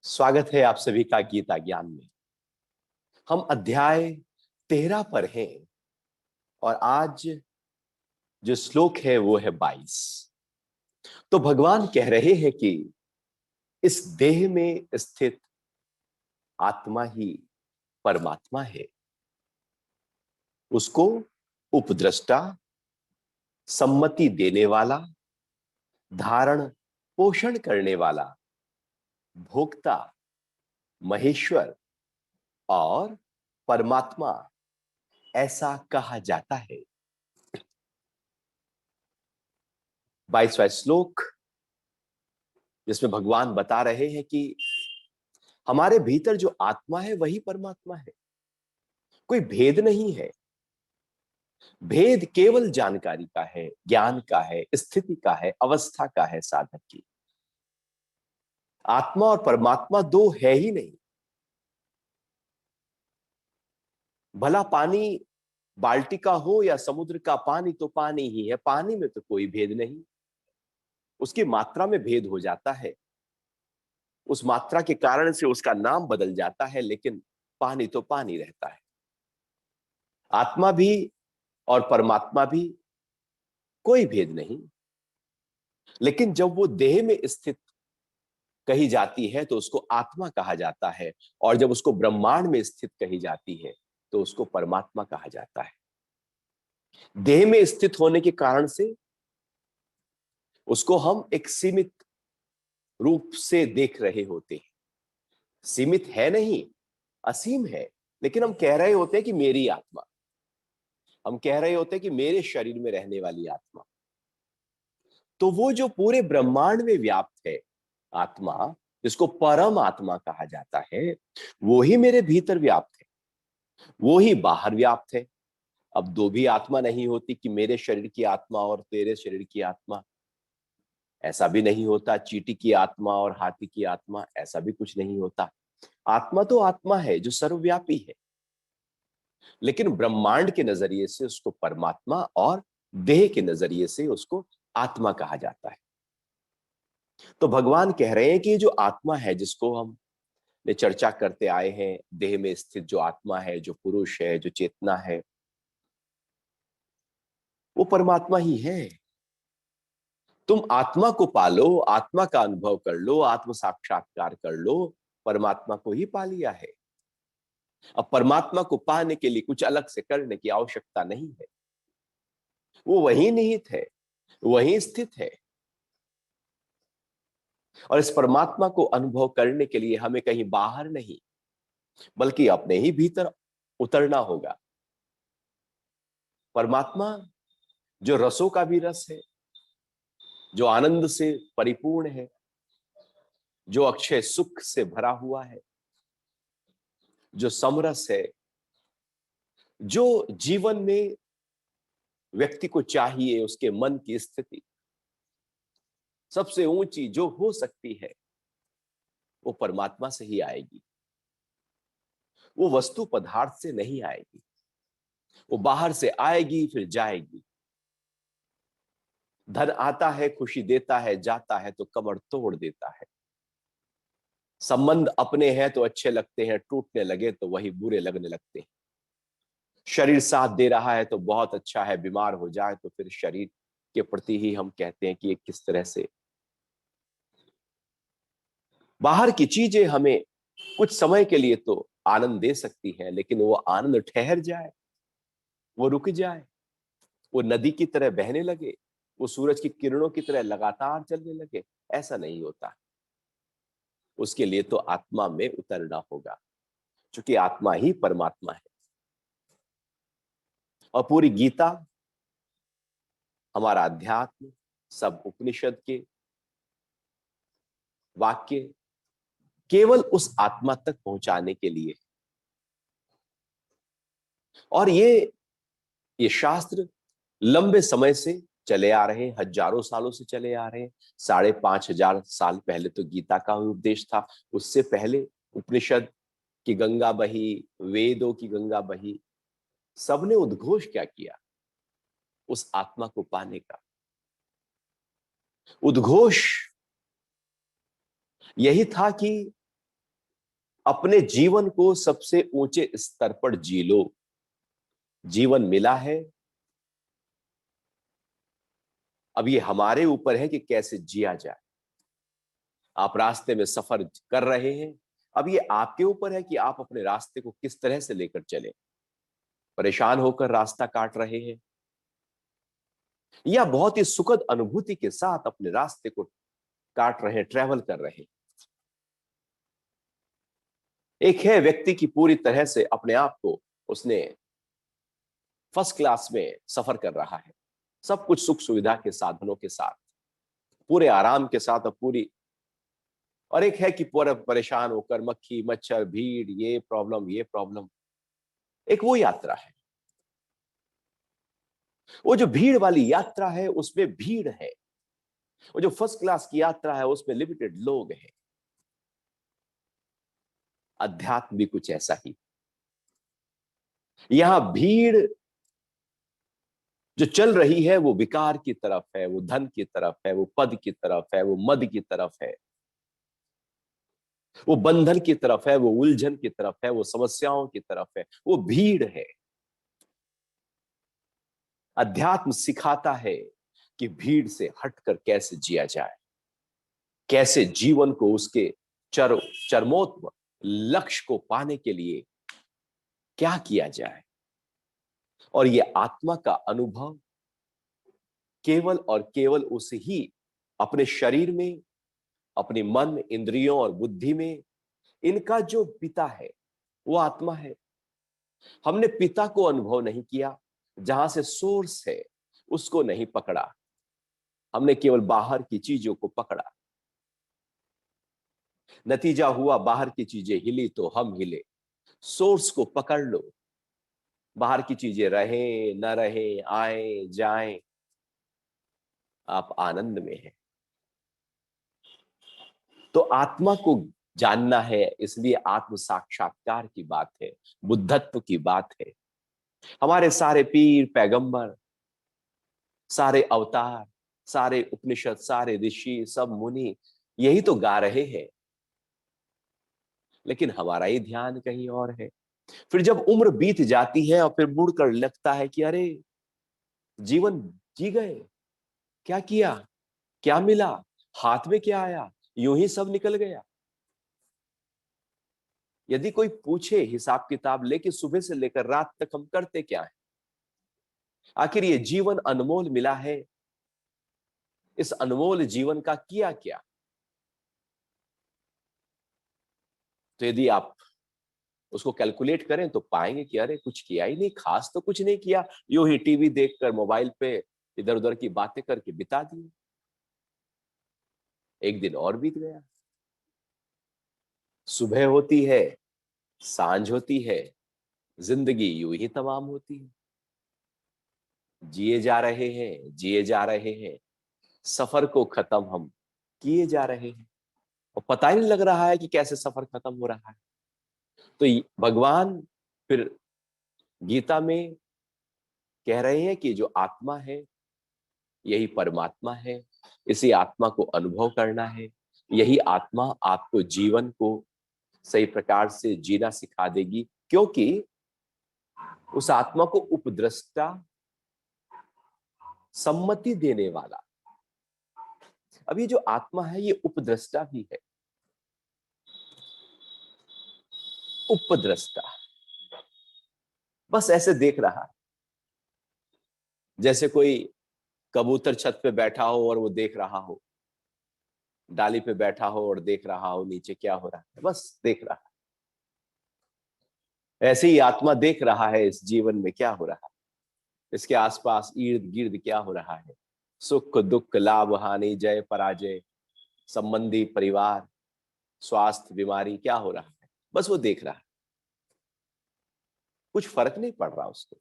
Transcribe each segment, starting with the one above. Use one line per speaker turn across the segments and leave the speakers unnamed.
स्वागत है आप सभी का गीता ज्ञान में। हम अध्याय 13 पर हैं और आज जो श्लोक है वो है 22। तो भगवान कह रहे हैं कि इस देह में स्थित आत्मा ही परमात्मा है। उसको उपद्रष्टा, सम्मति देने वाला, धारण पोषण करने वाला, भोक्ता, महेश्वर और परमात्मा ऐसा कहा जाता है। 22वां श्लोक जिसमें भगवान बता रहे हैं कि हमारे भीतर जो आत्मा है वही परमात्मा है। कोई भेद नहीं है। भेद केवल जानकारी का है, ज्ञान का है, स्थिति का है, अवस्था का है, साधक की। आत्मा और परमात्मा दो है ही नहीं। भला पानी बाल्टी का हो या समुद्र का पानी, तो पानी ही है। पानी में तो कोई भेद नहीं। उसकी मात्रा में भेद हो जाता है, उस मात्रा के कारण से उसका नाम बदल जाता है, लेकिन पानी तो पानी रहता है। आत्मा भी और परमात्मा भी कोई भेद नहीं। लेकिन जब वो देह में स्थित कही जाती है तो उसको आत्मा कहा जाता है, और जब उसको ब्रह्मांड में स्थित कही जाती है तो उसको परमात्मा कहा जाता है। देह में स्थित होने के कारण से उसको हम एक सीमित रूप से देख रहे होते हैं। सीमित है नहीं, असीम है। लेकिन हम कह रहे होते हैं कि मेरी आत्मा, हम कह रहे होते हैं कि मेरे शरीर में रहने वाली आत्मा। तो वो जो पूरे ब्रह्मांड में व्याप्त है आत्मा, जिसको परम आत्मा कहा जाता है, वो ही मेरे भीतर व्याप्त है, वो ही बाहर व्याप्त है। अब दो भी आत्मा नहीं होती कि मेरे शरीर की आत्मा और तेरे शरीर की आत्मा। ऐसा भी नहीं होता चींटी की आत्मा और हाथी की आत्मा, ऐसा भी कुछ नहीं होता। आत्मा तो आत्मा है जो सर्वव्यापी है, लेकिन ब्रह्मांड के नजरिए से उसको परमात्मा और देह के नजरिए से उसको आत्मा कहा जाता है। तो भगवान कह रहे हैं कि जो आत्मा है, जिसको हम ने चर्चा करते आए हैं, देह में स्थित जो आत्मा है, जो पुरुष है, जो चेतना है, वो परमात्मा ही है। तुम आत्मा को पालो, आत्मा का अनुभव कर लो, आत्म साक्षात्कार कर लो, परमात्मा को ही पा लिया है। अब परमात्मा को पाने के लिए कुछ अलग से करने की आवश्यकता नहीं है। वो वहीं निहित है, वहीं स्थित है। और इस परमात्मा को अनुभव करने के लिए हमें कहीं बाहर नहीं, बल्कि अपने ही भीतर उतरना होगा। परमात्मा जो रसों का भी रस है, जो आनंद से परिपूर्ण है, जो अक्षय सुख से भरा हुआ है, जो समरस है, जो जीवन में व्यक्ति को चाहिए, उसके मन की स्थिति सबसे ऊंची जो हो सकती है, वो परमात्मा से ही आएगी। वो वस्तु पदार्थ से नहीं आएगी। वो बाहर से आएगी फिर जाएगी। धन आता है, खुशी देता है, जाता है तो कमर तोड़ देता है। संबंध अपने हैं तो अच्छे लगते हैं, टूटने लगे तो वही बुरे लगने लगते हैं। शरीर साथ दे रहा है तो बहुत अच्छा है, बीमार हो जाए तो फिर शरीर के प्रति ही हम कहते हैं कि ये किस तरह से। बाहर की चीजें हमें कुछ समय के लिए तो आनंद दे सकती हैं, लेकिन वो आनंद ठहर जाए, वो रुक जाए, वो नदी की तरह बहने लगे, वो सूरज की किरणों की तरह लगातार चलने लगे, ऐसा नहीं होता। उसके लिए तो आत्मा में उतरना होगा, क्योंकि आत्मा ही परमात्मा है। और पूरी गीता, हमारा अध्यात्म, सब उपनिषद के वाक्य केवल उस आत्मा तक पहुंचाने के लिए। और ये शास्त्र लंबे समय से चले आ रहे हैं, हजारों सालों से चले आ रहे हैं। 5,500 साल पहले तो गीता का उपदेश था। उससे पहले उपनिषद की गंगा बही, वेदों की गंगा बही। सबने उद्घोष क्या किया? उस आत्मा को पाने का उद्घोष यही था कि अपने जीवन को सबसे ऊंचे स्तर पर जी लो। जीवन मिला है, अब ये हमारे ऊपर है कि कैसे जिया जाए। आप रास्ते में सफर कर रहे हैं, अब ये आपके ऊपर है कि आप अपने रास्ते को किस तरह से लेकर चलें। परेशान होकर रास्ता काट रहे हैं या बहुत ही सुखद अनुभूति के साथ अपने रास्ते को काट रहे हैं, ट्रैवल कर रहे हैं। एक है व्यक्ति की पूरी तरह से अपने आप को उसने फर्स्ट क्लास में सफर कर रहा है, सब कुछ सुख सुविधा के साधनों के साथ, पूरे आराम के साथ और पूरी। और एक है कि पूरा परेशान होकर मक्खी मच्छर भीड़, ये प्रॉब्लम ये प्रॉब्लम। एक वो यात्रा है, वो जो भीड़ वाली यात्रा है उसमें भीड़ है, वो जो फर्स्ट क्लास की यात्रा है उसमें लिमिटेड लोग हैं। अध्यात्म भी कुछ ऐसा ही। यहां भीड़ जो चल रही है वो विकार की तरफ है, वो धन की तरफ है, वो पद की तरफ है, वो मद की तरफ है, वो बंधन की तरफ है, वो उलझन की तरफ है, वो समस्याओं की तरफ है, वो भीड़ है। अध्यात्म सिखाता है कि भीड़ से हटकर कैसे जिया जाए, कैसे जीवन को उसके चरमोत्तम लक्ष्य को पाने के लिए क्या किया जाए। और यह आत्मा का अनुभव केवल और केवल उसे ही अपने शरीर में, अपने मन इंद्रियों और बुद्धि में, इनका जो पिता है वो आत्मा है। हमने पिता को अनुभव नहीं किया, जहां से सोर्स है उसको नहीं पकड़ा, हमने केवल बाहर की चीजों को पकड़ा। नतीजा हुआ बाहर की चीजें हिली तो हम हिले। सोर्स को पकड़ लो, बाहर की चीजें रहें न रहें, आए जाएं, आप आनंद में हैं। तो आत्मा को जानना है, इसलिए आत्म साक्षात्कार की बात है, बुद्धत्व की बात है। हमारे सारे पीर पैगंबर, सारे अवतार, सारे उपनिषद, सारे ऋषि, सब मुनि यही तो गा रहे हैं, लेकिन हमारा ही ध्यान कहीं और है। फिर जब उम्र बीत जाती है और फिर मुड़कर लगता है कि अरे जीवन जी गए, क्या किया, क्या मिला, हाथ में क्या आया, यूं ही सब निकल गया। यदि कोई पूछे हिसाब किताब लेके सुबह से लेकर रात तक हम करते क्या है, आखिर ये जीवन अनमोल मिला है, इस अनमोल जीवन का किया क्या। तो यदि आप उसको कैलकुलेट करें तो पाएंगे कि अरे कुछ किया ही नहीं, खास तो कुछ नहीं किया, यूं ही टीवी देखकर मोबाइल पे इधर उधर की बातें करके बिता दिए। एक दिन और बीत गया, सुबह होती है, सांझ होती है, जिंदगी यूं ही तमाम होती है। जिए जा रहे हैं, जिए जा रहे हैं, सफर को खत्म हम किए जा रहे हैं और पता ही नहीं लग रहा है कि कैसे सफर खत्म हो रहा है। तो भगवान फिर गीता में कह रहे हैं कि जो आत्मा है यही परमात्मा है, इसी आत्मा को अनुभव करना है। यही आत्मा आपको जीवन को सही प्रकार से जीना सिखा देगी, क्योंकि उस आत्मा को उपद्रष्टा, सम्मति देने वाला, अब ये जो आत्मा है ये उपद्रष्टा भी है। उपद्रष्टा बस ऐसे देख रहा है, जैसे कोई कबूतर छत पे बैठा हो और वो देख रहा हो, डाली पे बैठा हो और देख रहा हो नीचे क्या हो रहा है, बस देख रहा है। ऐसे ही आत्मा देख रहा है इस जीवन में क्या हो रहा है, इसके आसपास इर्द गिर्द क्या हो रहा है, सुख दुख लाभ हानि जय पराजय, संबंधी परिवार, स्वास्थ्य बीमारी क्या हो रहा है, बस वो देख रहा है। कुछ फर्क नहीं पड़ रहा उसको।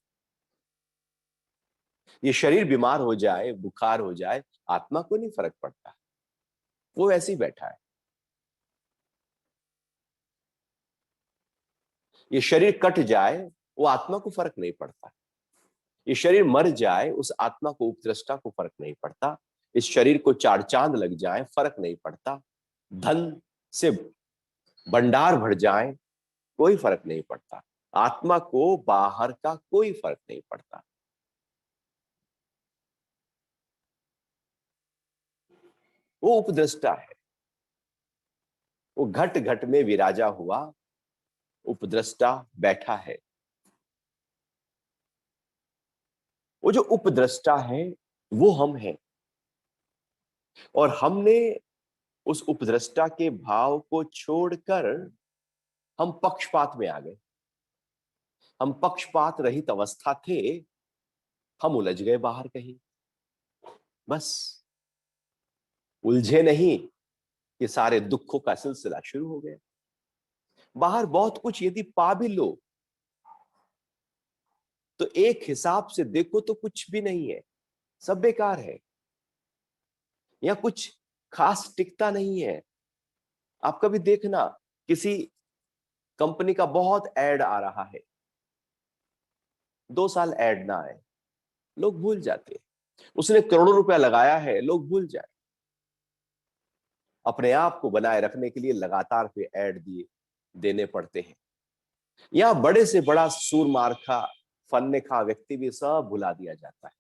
ये शरीर बीमार हो जाए, बुखार हो जाए, आत्मा को नहीं फर्क पड़ता, वो वैसे ही बैठा है। ये शरीर कट जाए, वो आत्मा को फर्क नहीं पड़ता। ये शरीर मर जाए, उस आत्मा को, उपद्रष्टा को फर्क नहीं पड़ता। इस शरीर को चार चांद लग जाए, फर्क नहीं पड़ता। धन से भंडार भर जाए, कोई फर्क नहीं पड़ता। आत्मा को बाहर का कोई फर्क नहीं पड़ता। वो उपद्रष्टा है, वो घट घट में विराजा हुआ उपद्रष्टा बैठा है। वो जो उपद्रष्टा है वो हम हैं, और हमने उस उपद्रष्टा के भाव को छोड़कर हम पक्षपात में आ गए। हम पक्षपात रहित अवस्था थे, हम उलझ गए बाहर कहीं। बस उलझे नहीं कि सारे दुखों का सिलसिला शुरू हो गया। बाहर बहुत कुछ यदि पा भी लो तो एक हिसाब से देखो तो कुछ भी नहीं है, सब बेकार है, या कुछ खास टिकता नहीं है। आप कभी देखना, किसी कंपनी का बहुत एड आ रहा है, 2 साल एड ना आए, लोग भूल जाते हैं। उसने करोड़ों रुपया लगाया है, लोग भूल जाए। अपने आप को बनाए रखने के लिए लगातार पे एड दिए देने पड़ते हैं। या बड़े से बड़ा सूरमार्खा फन्ने खा व्यक्ति भी सब भुला दिया जाता है।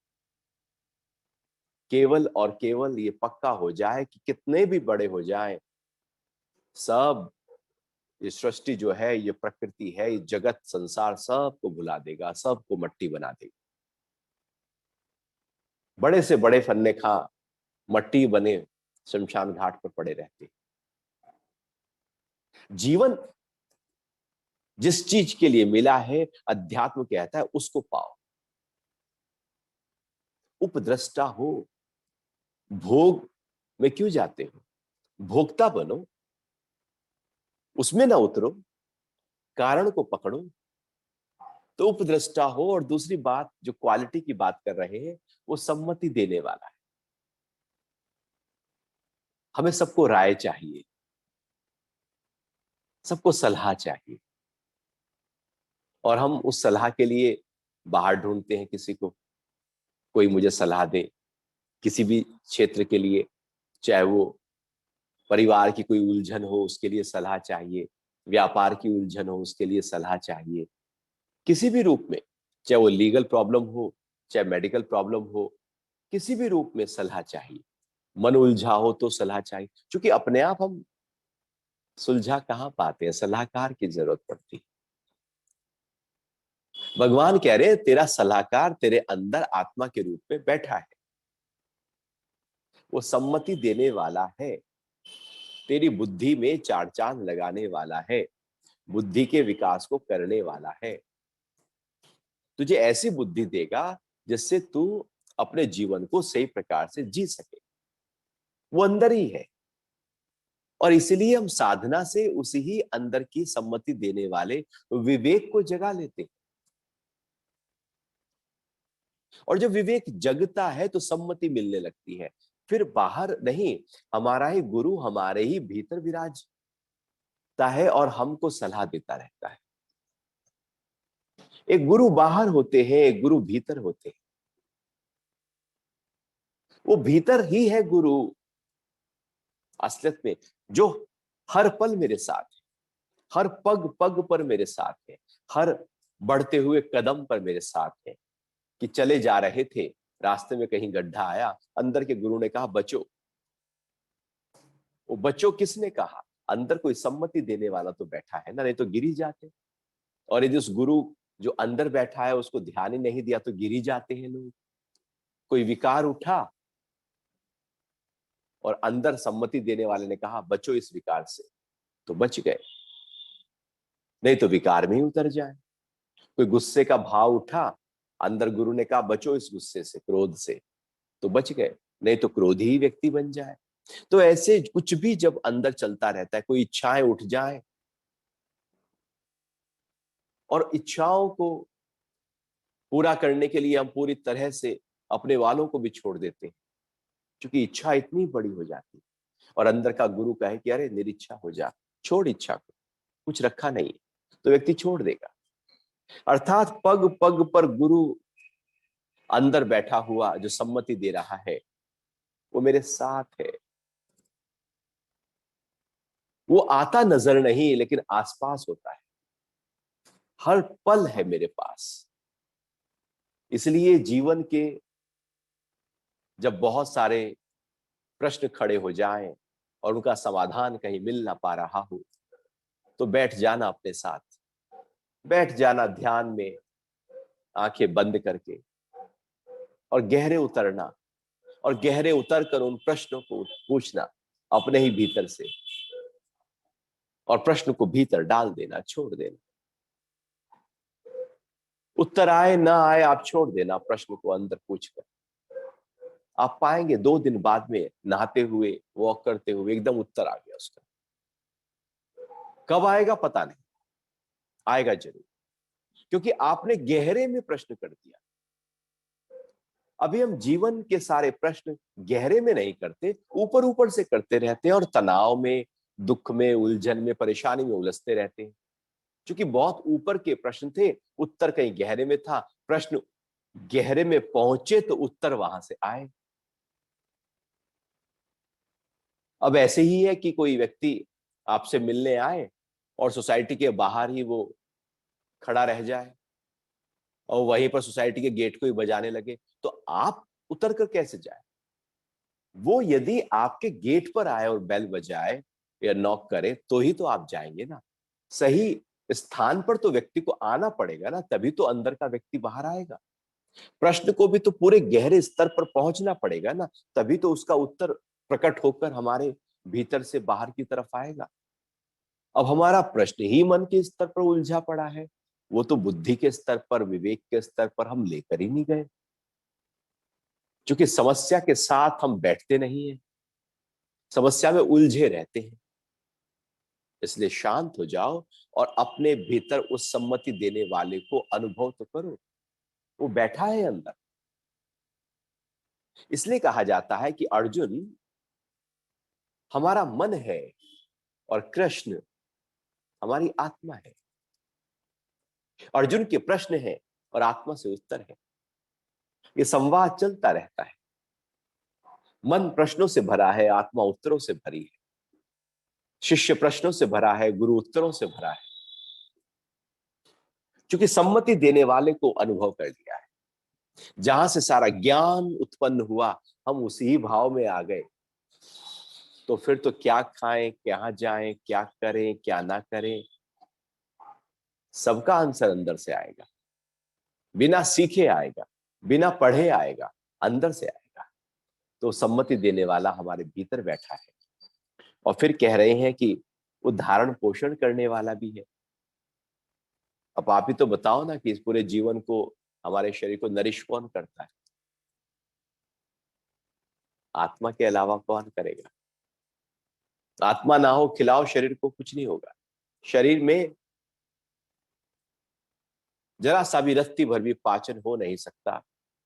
केवल और केवल ये पक्का हो जाए कि कितने भी बड़े हो जाएं, सब ये सृष्टि जो है, ये प्रकृति है, ये जगत संसार सबको भुला देगा, सबको मट्टी बना देगा। बड़े से बड़े फन्ने खा मट्टी बने शमशान घाट पर पड़े रहते। जीवन जिस चीज के लिए मिला है, अध्यात्म कहता है उसको पाओ। उपद्रष्टा हो, भोग में क्यों जाते हो? भोक्ता बनो, उसमें ना उतरो, कारण को पकड़ो तो उपद्रष्टा हो। और दूसरी बात जो क्वालिटी की बात कर रहे हैं, वो सम्मति देने वाला है। हमें सबको राय चाहिए, सबको सलाह चाहिए, और हम उस सलाह के लिए बाहर ढूंढते हैं किसी को, कोई मुझे सलाह दे किसी भी क्षेत्र के लिए। चाहे वो परिवार की कोई उलझन हो, उसके लिए सलाह चाहिए, व्यापार की उलझन हो, उसके लिए सलाह चाहिए, किसी भी रूप में, चाहे वो लीगल प्रॉब्लम हो, चाहे मेडिकल प्रॉब्लम हो, किसी भी रूप में सलाह चाहिए। मन उलझा हो तो सलाह चाहिए, क्योंकि अपने आप हम सुलझा कहां पाते हैं, सलाहकार की जरूरत पड़ती है। भगवान कह रहे हैं तेरा सलाहकार तेरे अंदर आत्मा के रूप में बैठा है, वो सम्मति देने वाला है, तेरी बुद्धि में चार चांद लगाने वाला है, बुद्धि के विकास को करने वाला है। तुझे ऐसी बुद्धि देगा जिससे तू अपने जीवन को सही प्रकार से जी सके। वो अंदर ही है, और इसलिए हम साधना से उसी ही अंदर की सम्मति देने वाले विवेक को जगा लेते हैं। और जब विवेक जगता है तो सम्मति मिलने लगती है। फिर बाहर नहीं, हमारा ही गुरु हमारे ही भीतर विराजता है और हमको सलाह देता रहता है। एक गुरु बाहर होते हैं, एक गुरु भीतर होते हैं। वो भीतर ही है गुरु असलियत में, जो हर पल मेरे साथ है, हर पग पग पर मेरे साथ है, हर बढ़ते हुए कदम पर मेरे साथ है। कि चले जा रहे थे, रास्ते में कहीं गड्ढा आया, अंदर के गुरु ने कहा बचो। वो बचो किसने कहा? अंदर कोई सम्मति देने वाला तो बैठा है ना, नहीं तो गिर ही जाते। और यदि उस गुरु जो अंदर बैठा है उसको ध्यान ही नहीं दिया तो गिर ही जाते हैं लोग। कोई विकार उठा और अंदर सम्मति देने वाले ने कहा बचो इस विकार से, तो बच गए, नहीं तो विकार में ही उतर जाए। कोई गुस्से का भाव उठा, अंदर गुरु ने कहा बचो इस गुस्से से, क्रोध से, तो बच गए, नहीं तो क्रोधी ही व्यक्ति बन जाए। तो ऐसे कुछ भी जब अंदर चलता रहता है, कोई इच्छाएं उठ जाए, और इच्छाओं को पूरा करने के लिए हम पूरी तरह से अपने वालों को भी छोड़ देते हैं, क्योंकि इच्छा इतनी बड़ी हो जाती है। और अंदर का गुरु कहे कि अरे निरीच्छा हो जा, छोड़ इच्छा को, कुछ रखा नहीं, तो व्यक्ति छोड़ देगा। अर्थात पग पग पर गुरु अंदर बैठा हुआ जो सम्मति दे रहा है, वो मेरे साथ है। वो आता नजर नहीं लेकिन आसपास होता है, हर पल है मेरे पास। इसलिए जीवन के जब बहुत सारे प्रश्न खड़े हो जाएं और उनका समाधान कहीं मिल ना पा रहा हो, तो बैठ जाना अपने साथ, बैठ जाना ध्यान में, आंखें बंद करके, और गहरे उतरना, और गहरे उतर कर उन प्रश्नों को पूछना अपने ही भीतर से, और प्रश्न को भीतर डाल देना, छोड़ देना। उत्तर आए ना आए आप छोड़ देना प्रश्न को अंदर पूछकर। आप पाएंगे 2 दिन बाद में नहाते हुए, वॉक करते हुए एकदम उत्तर आ गया उसका। कब आएगा पता नहीं, आएगा जरूर, क्योंकि आपने गहरे में प्रश्न कर दिया। अभी हम जीवन के सारे प्रश्न गहरे में नहीं करते, ऊपर ऊपर से करते रहते हैं, और तनाव में, दुख में, उलझन में, परेशानी में उलझते रहते हैं। क्योंकि बहुत ऊपर के प्रश्न थे, उत्तर कहीं गहरे में था, प्रश्न गहरे में पहुंचे तो उत्तर वहां से आए। अब ऐसे ही है कि कोई व्यक्ति आपसे मिलने आए और सोसाइटी के बाहर ही वो खड़ा रह जाए, और वहीं पर सोसाइटी के गेट को ही बजाने लगे, तो आप उतर कर कैसे जाए? वो यदि आपके गेट पर आए और बेल बजाए या नॉक करे तो ही तो आप जाएंगे ना। सही स्थान पर तो व्यक्ति को आना पड़ेगा ना, तभी तो अंदर का व्यक्ति बाहर आएगा। प्रश्न को भी तो पूरे गहरे स्तर पर पहुंचना पड़ेगा ना, तभी तो उसका उत्तर प्रकट होकर हमारे भीतर से बाहर की तरफ आएगा। अब हमारा प्रश्न ही मन के स्तर पर उलझा पड़ा है, वो तो बुद्धि के स्तर पर, विवेक के स्तर पर हम लेकर ही नहीं गए। क्योंकि समस्या के साथ हम बैठते नहीं है, समस्या में उलझे रहते हैं। इसलिए शांत हो जाओ और अपने भीतर उस सम्मति देने वाले को अनुभव तो करो, वो बैठा है अंदर। इसलिए कहा जाता है कि अर्जुन, हमारा मन है और कृष्ण हमारी आत्मा है। अर्जुन के प्रश्न है और आत्मा से उत्तर है। ये संवाद चलता रहता है। मन प्रश्नों से भरा है, आत्मा उत्तरों से भरी है। शिष्य प्रश्नों से भरा है, गुरु उत्तरों से भरा है। क्योंकि सम्मति देने वाले को अनुभव कर लिया है। जहां से सारा ज्ञान उत्पन्न हुआ, हम उसी भाव में आ गए। तो फिर तो क्या खाएं, कहां जाएं, क्या करें, क्या ना करें, सबका आंसर अंदर से आएगा। बिना सीखे आएगा, बिना पढ़े आएगा, अंदर से आएगा। तो सम्मति देने वाला हमारे भीतर बैठा है, और फिर कह रहे हैं कि वो धारण पोषण करने वाला भी है। अब आप ही तो बताओ ना कि इस पूरे जीवन को, हमारे शरीर को नरिश कौन करता है? आत्मा के अलावा कौन करेगा? आत्मा ना हो, खिलाओ शरीर को, कुछ नहीं होगा। शरीर में जरा सा भी रत्ती भर भी पाचन हो नहीं सकता।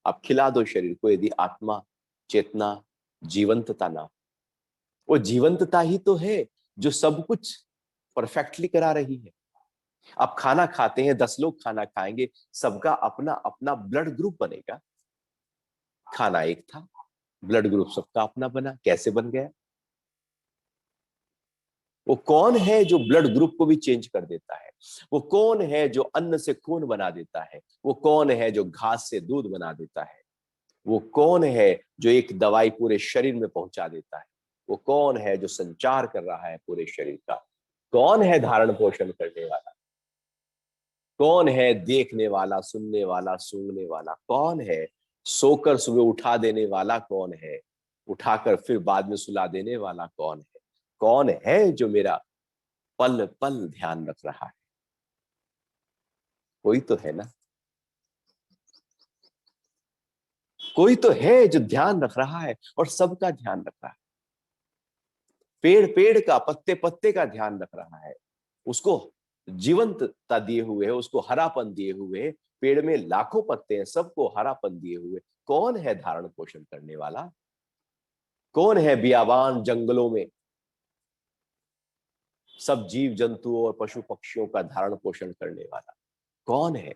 आप खिला दो शरीर को, यदि आत्मा, चेतना, जीवंतता ना हो। वो जीवंतता ही तो है जो सब कुछ परफेक्टली करा रही है। आप खाना खाते हैं, 10 लोग खाना खाएंगे, सबका अपना अपना ब्लड ग्रुप बनेगा। खाना एक था, ब्लड ग्रुप सबका अपना बना, कैसे बन गया? वो कौन है जो ब्लड ग्रुप को भी चेंज कर देता है? वो कौन है जो अन्न से खून बना देता है? वो कौन है जो घास से दूध बना देता है? वो कौन है जो एक दवाई पूरे शरीर में पहुंचा देता है? वो कौन है जो संचार कर रहा है पूरे शरीर का? कौन है धारण पोषण करने वाला? कौन है देखने वाला, सुनने वाला, सूंघने वाला? कौन है सोकर सुबह उठा देने वाला? कौन है उठाकर फिर बाद में सुला देने वाला? कौन है? कौन है जो मेरा पल पल ध्यान रख रहा है? कोई तो है ना, कोई तो है जो ध्यान रख रहा है और सबका ध्यान रख रहा है। पेड़ पेड़ का, पत्ते पत्ते का ध्यान रख रहा है। उसको जीवंतता दिए हुए है, उसको हरापन दिए हुए है। पेड़ में लाखों पत्ते हैं, सबको हरापन दिए हुए। कौन है धारण पोषण करने वाला? कौन है बियाबान जंगलों में सब जीव जंतुओं और पशु पक्षियों का धारण पोषण करने वाला? कौन है?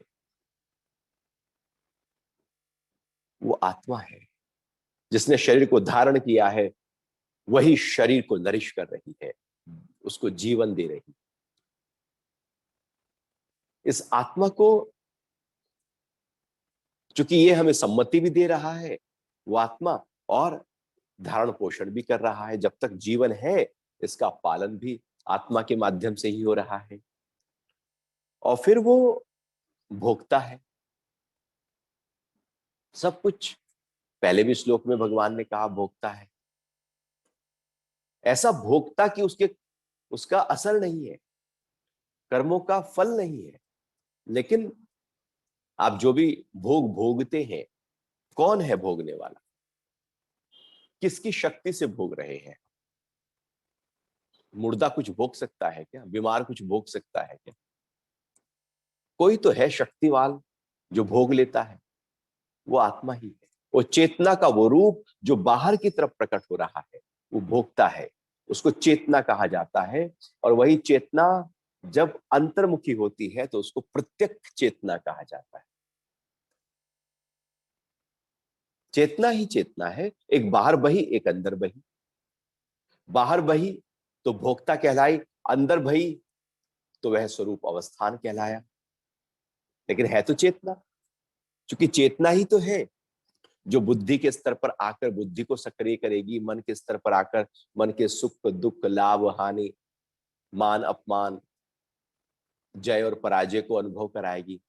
वो आत्मा है जिसने शरीर को धारण किया है। वही शरीर को नरिश कर रही है, उसको जीवन दे रही। इस आत्मा को, चूंकि ये हमें सम्मति भी दे रहा है वो आत्मा, और धारण पोषण भी कर रहा है। जब तक जीवन है इसका पालन भी आत्मा के माध्यम से ही हो रहा है। और फिर वो भोगता है सब कुछ। पहले भी श्लोक में भगवान ने कहा भोगता है। ऐसा भोगता कि उसका असर नहीं है, कर्मों का फल नहीं है। लेकिन आप जो भी भोग भोगते हैं, कौन है भोगने वाला? किसकी शक्ति से भोग रहे हैं? मुर्दा कुछ भोग सकता है क्या? बीमार कुछ भोग सकता है क्या? कोई तो है शक्तिवान जो भोग लेता है, वो आत्मा ही है। वो चेतना का वो रूप जो बाहर की तरफ प्रकट हो रहा है, वो भोगता है। उसको चेतना कहा जाता है। और वही चेतना जब अंतर्मुखी होती है तो उसको प्रत्यक्ष चेतना कहा जाता है। चेतना ही चेतना है, एक बाहर बही एक अंदर बही। बाहर बही तो भोक्ता कहलाई, अंदर बही तो वह स्वरूप अवस्थान कहलाया। लेकिन है तो चेतना। क्योंकि चेतना ही तो है जो बुद्धि के स्तर पर आकर बुद्धि को सक्रिय करेगी, मन के स्तर पर आकर मन के सुख दुख लाभ हानि मान अपमान जय और पराजय को अनुभव कराएगी।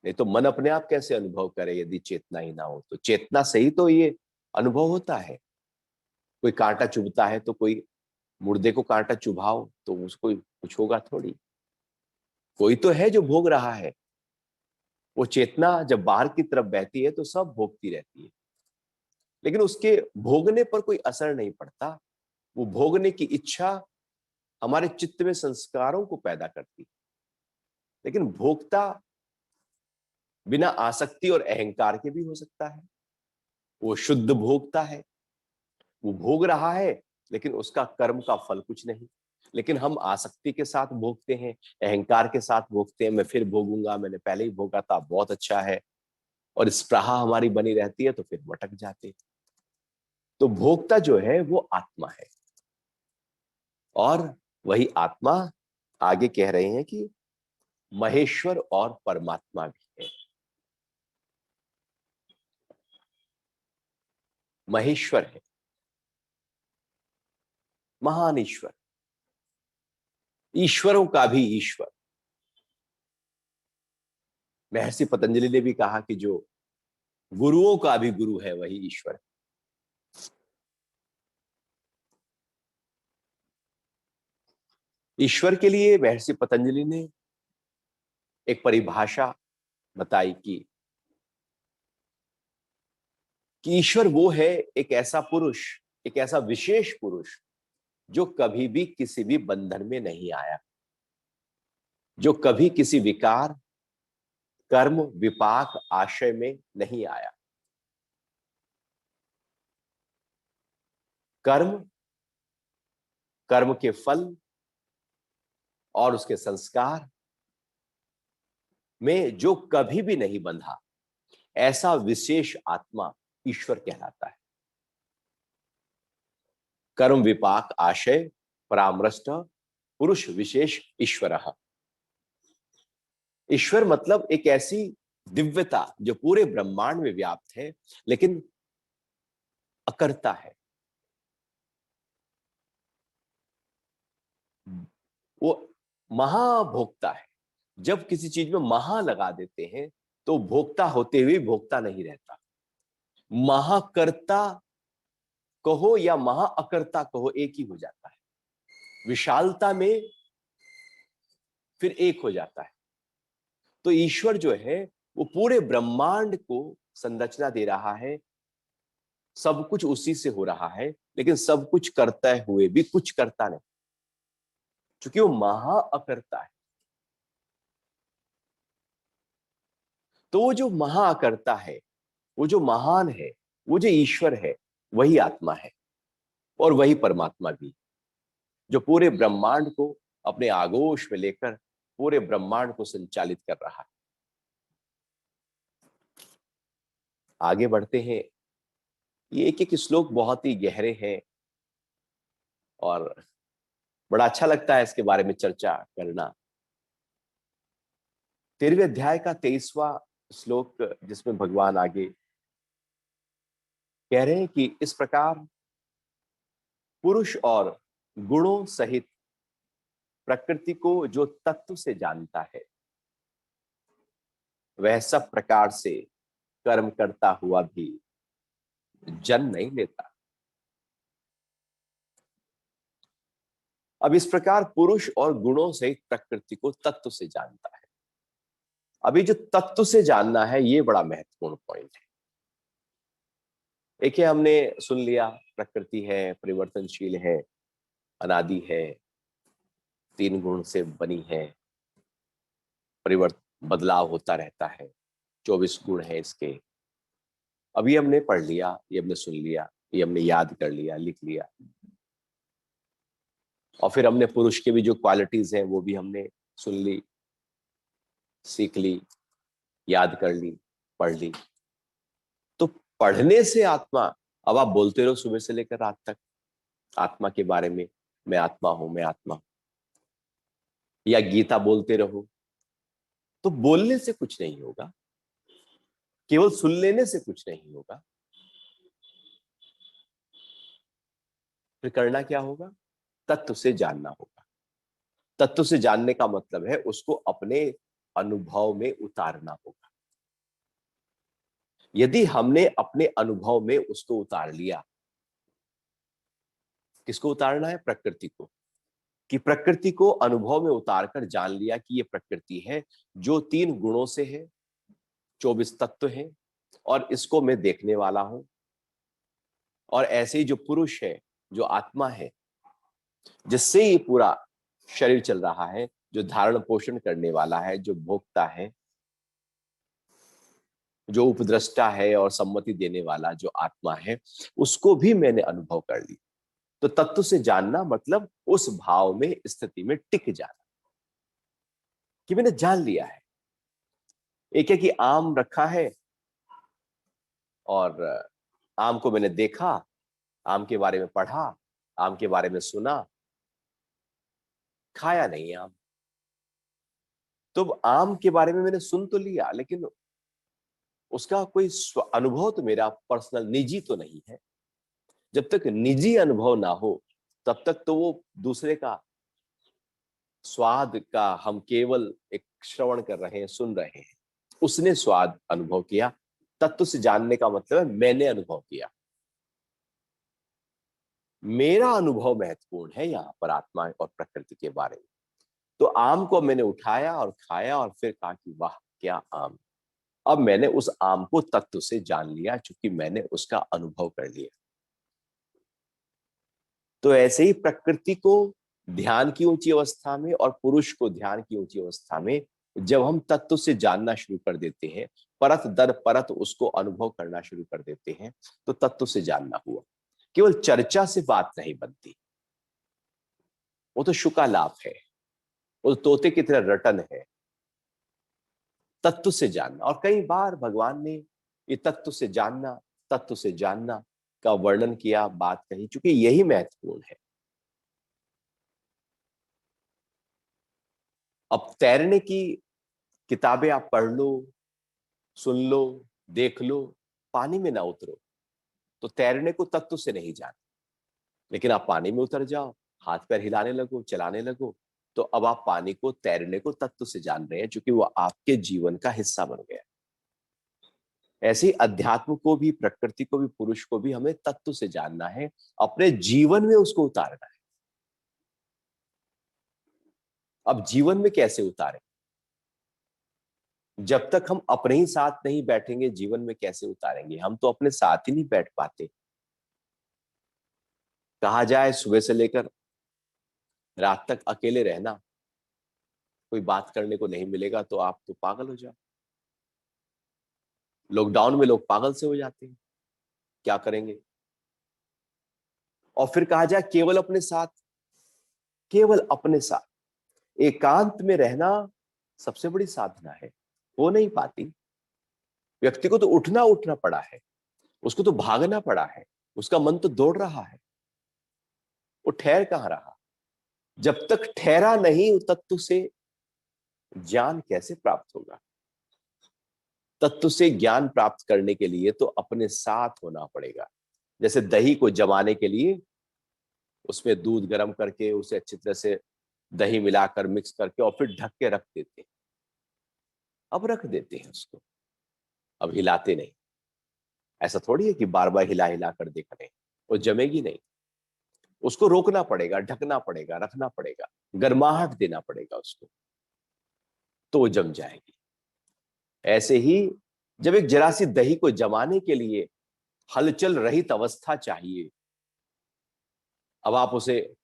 नहीं तो मन अपने आप कैसे अनुभव करे यदि चेतना ही ना हो? तो चेतना से ही तो ये अनुभव होता है। कोई कांटा चुभता है तो कोई मुर्दे को कांटा चुभाओ तो उसको कुछ होगा थोड़ी। कोई तो है जो भोग रहा है। वो चेतना जब बाहर की तरफ बहती है तो सब भोगती रहती है, लेकिन उसके भोगने पर कोई असर नहीं पड़ता। वो भोगने की इच्छा हमारे चित्त में संस्कारों को पैदा करती है। लेकिन भोक्ता बिना आसक्ति और अहंकार के भी हो सकता है। वो शुद्ध भोक्ता है, वो भोग रहा है, लेकिन उसका कर्म का फल कुछ नहीं। लेकिन हम आसक्ति के साथ भोगते हैं, अहंकार के साथ भोगते हैं। मैं फिर भोगूंगा, मैंने पहले ही भोगा था, बहुत अच्छा है। और स्पृहा हमारी बनी रहती है तो फिर भटक जाते। तो भोक्ता जो है वो आत्मा है। और वही आत्मा आगे कह रहे हैं कि महेश्वर और परमात्मा भी है। महेश्वर है, महान ईश्वर, ईश्वरों का भी ईश्वर। महर्षि पतंजलि ने भी कहा कि जो गुरुओं का भी गुरु है वही ईश्वर है। ईश्वर के लिए महर्षि पतंजलि ने एक परिभाषा बताई कि ईश्वर वो है, एक ऐसा पुरुष, एक ऐसा विशेष पुरुष जो कभी भी किसी भी बंधन में नहीं आया, जो कभी किसी विकार कर्म विपाक आशय में नहीं आया। कर्म, कर्म के फल और उसके संस्कार में जो कभी भी नहीं बंधा, ऐसा विशेष आत्मा ईश्वर कहलाता है। कर्म विपाक आशय परामृष्ट पुरुष विशेष ईश्वर। ईश्वर मतलब एक ऐसी दिव्यता जो पूरे ब्रह्मांड में व्याप्त है, लेकिन अकर्ता है। वो महाभोक्ता है। जब किसी चीज में महा लगा देते हैं तो भोक्ता होते हुए भोक्ता नहीं रहता। महाकर्ता कहो या महाअकर्ता कहो, एक ही हो जाता है। विशालता में फिर एक हो जाता है। तो ईश्वर जो है वो पूरे ब्रह्मांड को संरचना दे रहा है। सब कुछ उसी से हो रहा है, लेकिन सब कुछ करते हुए भी कुछ करता नहीं, क्योंकि वो महाअकर्ता है। तो वो जो महाअकर्ता है, वो जो महान है, वो जो ईश्वर है, वही आत्मा है। और वही परमात्मा भी, जो पूरे ब्रह्मांड को अपने आगोश में लेकर पूरे ब्रह्मांड को संचालित कर रहा है। आगे बढ़ते हैं। ये एक एक श्लोक बहुत ही गहरे हैं और बड़ा अच्छा लगता है इसके बारे में चर्चा करना। 13वें अध्याय का 23वां श्लोक, जिसमें भगवान आगे कह रहे हैं कि इस प्रकार पुरुष और गुणों सहित प्रकृति को जो तत्व से जानता है, वह सब प्रकार से कर्म करता हुआ भी जन्म नहीं लेता। अब इस प्रकार पुरुष और गुणों सहित प्रकृति को तत्व से जानता है। अभी जो तत्व से जानना है, ये बड़ा महत्वपूर्ण पॉइंट है। एक है, हमने सुन लिया प्रकृति है, परिवर्तनशील है, अनादि है, 3 गुण से बनी है, परिवर्तन बदलाव होता रहता है, 24 गुण है इसके। अभी हमने पढ़ लिया, ये हमने सुन लिया, ये हमने याद कर लिया, लिख लिया, और फिर हमने पुरुष के भी जो क्वालिटीज हैं वो भी हमने सुन ली, सीख ली, याद कर ली, पढ़ ली। तो पढ़ने से आत्मा, अब आप बोलते रहो सुबह से लेकर रात तक आत्मा के बारे में, मैं आत्मा हूं, मैं आत्मा हूं, या गीता बोलते रहो, तो बोलने से कुछ नहीं होगा, केवल सुन लेने से कुछ नहीं होगा। फिर करना क्या होगा? तत्व से जानना होगा। तत्व से जानने का मतलब है उसको अपने अनुभव में उतारना होगा। यदि हमने अपने अनुभव में उसको उतार लिया, किसको उतारना है? प्रकृति को। कि प्रकृति को अनुभव में उतारकर जान लिया कि ये प्रकृति है जो 3 गुणों से है, 24 तत्व है, और इसको मैं देखने वाला हूं। और ऐसे ही जो पुरुष है, जो आत्मा है, जिससे ये पूरा शरीर चल रहा है, जो धारण पोषण करने वाला है, जो भोक्ता है, जो उपद्रष्टा है और सम्मति देने वाला जो आत्मा है, उसको भी मैंने अनुभव कर ली। तो तत्व से जानना मतलब उस भाव में, स्थिति में टिक जाना, कि मैंने जान लिया है। एक है कि आम रखा है और आम को मैंने देखा, आम के बारे में पढ़ा, आम के बारे में सुना, खाया नहीं आम। तो आम के बारे में मैंने सुन तो लिया, लेकिन उसका कोई अनुभव तो मेरा पर्सनल, निजी तो नहीं है। जब तक निजी अनुभव ना हो, तब तक तो वो दूसरे का स्वाद का हम केवल एक श्रवण कर रहे हैं, सुन रहे हैं। उसने स्वाद अनुभव किया। तत्व से जानने का मतलब है मैंने अनुभव किया। मेरा अनुभव महत्वपूर्ण है यहां पर आत्मा और प्रकृति के बारे में। तो आम को मैंने उठाया और खाया और फिर कहा कि वाह क्या आम। अब मैंने उस आम को तत्व से जान लिया, चूंकि मैंने उसका अनुभव कर लिया। तो ऐसे ही प्रकृति को ध्यान की ऊंची अवस्था में और पुरुष को ध्यान की ऊंची अवस्था में जब हम तत्व से जानना शुरू कर देते हैं, परत दर परत उसको अनुभव करना शुरू कर देते हैं, तो तत्व से जानना हुआ। केवल चर्चा से बात नहीं बनती, वो तो शुकालाप है, वो तो तोते की तरह रटन है। तत्व से जानना, और कई बार भगवान ने ये तत्व से जानना, तत्व से जानना का वर्णन किया, बात कही, चूंकि यही महत्वपूर्ण है। अब तैरने की किताबें आप पढ़ लो, सुन लो, देख लो, पानी में ना उतरो तो तैरने को तत्व से नहीं जाना। लेकिन आप पानी में उतर जाओ, हाथ पैर हिलाने लगो, चलाने लगो, तो अब आप पानी को, तैरने को तत्व से जान रहे हैं, क्योंकि वो आपके जीवन का हिस्सा बन गया। ऐसे ही अध्यात्म को भी, प्रकृति को भी, पुरुष को भी हमें तत्व से जानना है, अपने जीवन में उसको उतारना है। अब जीवन में कैसे उतारें? जब तक हम अपने ही साथ नहीं बैठेंगे, जीवन में कैसे उतारेंगे? हम तो अपने साथ ही नहीं बैठ पाते। कहा जाए सुबह से लेकर रात तक अकेले रहना, कोई बात करने को नहीं मिलेगा तो आप तो पागल हो जाओ। लॉकडाउन में लोग पागल से हो जाते हैं, क्या करेंगे? और फिर कहा जाए केवल अपने साथ, केवल अपने साथ एकांत में रहना सबसे बड़ी साधना है, हो नहीं पाती। व्यक्ति को तो उठना उठना पड़ा है, उसको तो भागना पड़ा है, उसका मन तो दौड़ रहा है, वो ठहर कहां रहा। जब तक ठहरा नहीं तत्व से ज्ञान कैसे प्राप्त होगा? तत्व से ज्ञान प्राप्त करने के लिए तो अपने साथ होना पड़ेगा। जैसे दही को जमाने के लिए उसमें दूध गर्म करके उसे अच्छी तरह से दही मिलाकर मिक्स करके और फिर ढक के रख देते हैं। अब रख देते हैं उसको, अब हिलाते नहीं। ऐसा थोड़ी है कि बार बार हिला हिला कर देख रहे हैं, वो जमेगी नहीं। उसको रोकना पड़ेगा, ढकना पड़ेगा, रखना पड़ेगा, गर्माहट देना पड़ेगा उसको, तो वो जम जाएगी। ऐसे ही जब एक जरा सी दही को जमाने के लिए हलचल रहित अवस्था चाहिए, अब आप उसे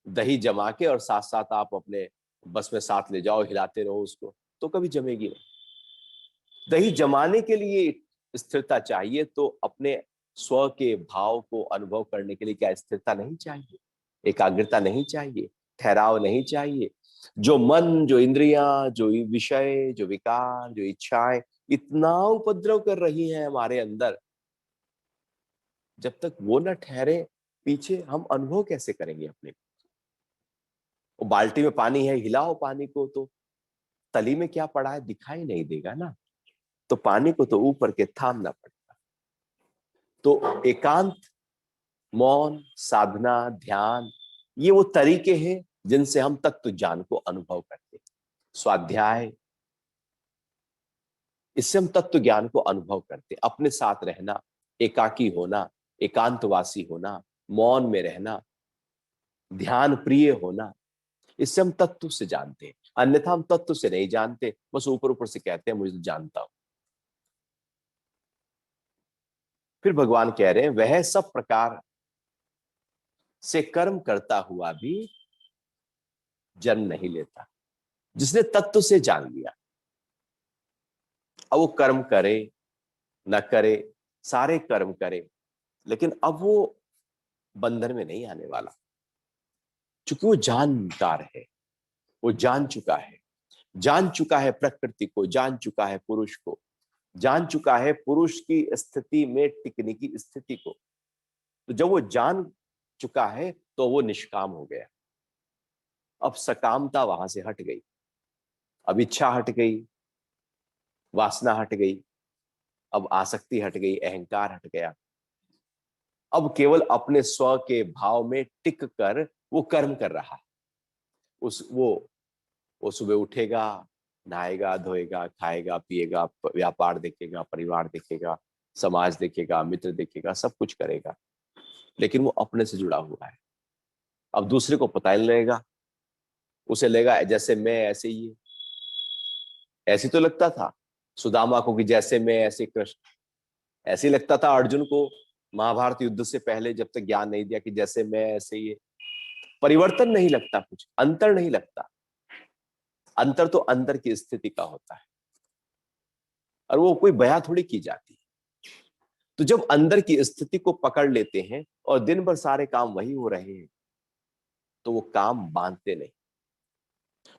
दही जमा के और साथ साथ आप अपने बस में साथ ले जाओ, हिलाते रहो उसको, तो कभी जमेगी नहीं। दही जमाने के लिए स्थिरता चाहिए, तो अपने स्व के भाव को अनुभव करने के लिए क्या स्थिरता नहीं चाहिए? एकाग्रता नहीं चाहिए? ठहराव नहीं चाहिए? जो मन, जो इंद्रियां, जो विषय, जो विकार, जो इच्छाएं इतना उपद्रव कर रही हैं हमारे अंदर, जब तक वो न ठहरे पीछे, हम अनुभव कैसे करेंगे अपने? वो बाल्टी में पानी है, हिलाओ पानी को, तो तली में क्या पड़ा है दिखाई नहीं देगा ना। तो पानी को तो ऊपर के थामना पड़ेगा। तो एकांत, मौन, साधना, ध्यान, ये वो तरीके हैं जिनसे हम तत्व ज्ञान को अनुभव करते हैं। स्वाध्याय, इससे हम तत्व ज्ञान को अनुभव करते हैं। अपने साथ रहना, एकाकी होना, एकांतवासी होना, मौन में रहना, ध्यान प्रिय होना, इससे हम तत्व से जानते हैं। अन्यथा हम तत्व से नहीं जानते, बस ऊपर ऊपर से कहते हैं मुझे तो जानता हूं। फिर भगवान कह रहे हैं वह सब प्रकार से कर्म करता हुआ भी जन्म नहीं लेता, जिसने तत्व से जान लिया। अब वो कर्म करे न करे, सारे कर्म करे, लेकिन अब वो बंधन में नहीं आने वाला, क्योंकि वो जानकार है। वो जान चुका है, जान चुका है प्रकृति को, जान चुका है पुरुष को, जान चुका है पुरुष की स्थिति में टिकने की स्थिति को। तो जब वो जान चुका है तो वो निष्काम हो गया। अब सकामता वहां से हट गई, अब इच्छा हट गई, वासना हट गई, अब आसक्ति हट गई, अहंकार हट गया। अब केवल अपने स्व के भाव में टिक कर वो कर्म कर रहा है। वो सुबह उठेगा, नहाएगा, धोएगा, खाएगा, पिएगा, व्यापार देखेगा, परिवार देखेगा, समाज देखेगा, मित्र देखेगा, सब कुछ करेगा, लेकिन वो अपने से जुड़ा हुआ है। अब दूसरे को पता ही नहीं लगेगा, उसे लगेगा जैसे मैं ऐसे ही है। ऐसे तो लगता था सुदामा को कि जैसे मैं ऐसे कृष्ण, ऐसे ही लगता था अर्जुन को महाभारत युद्ध से पहले, जब तक ज्ञान नहीं दिया कि जैसे मैं ऐसे ही है। परिवर्तन नहीं लगता, कुछ अंतर नहीं लगता। अंतर तो अंदर की स्थिति का होता है, और वो कोई बयां थोड़ी की जाती है। तो जब अंदर की स्थिति को पकड़ लेते हैं और दिन भर सारे काम वही हो रहे हैं, तो वो काम बांधते नहीं।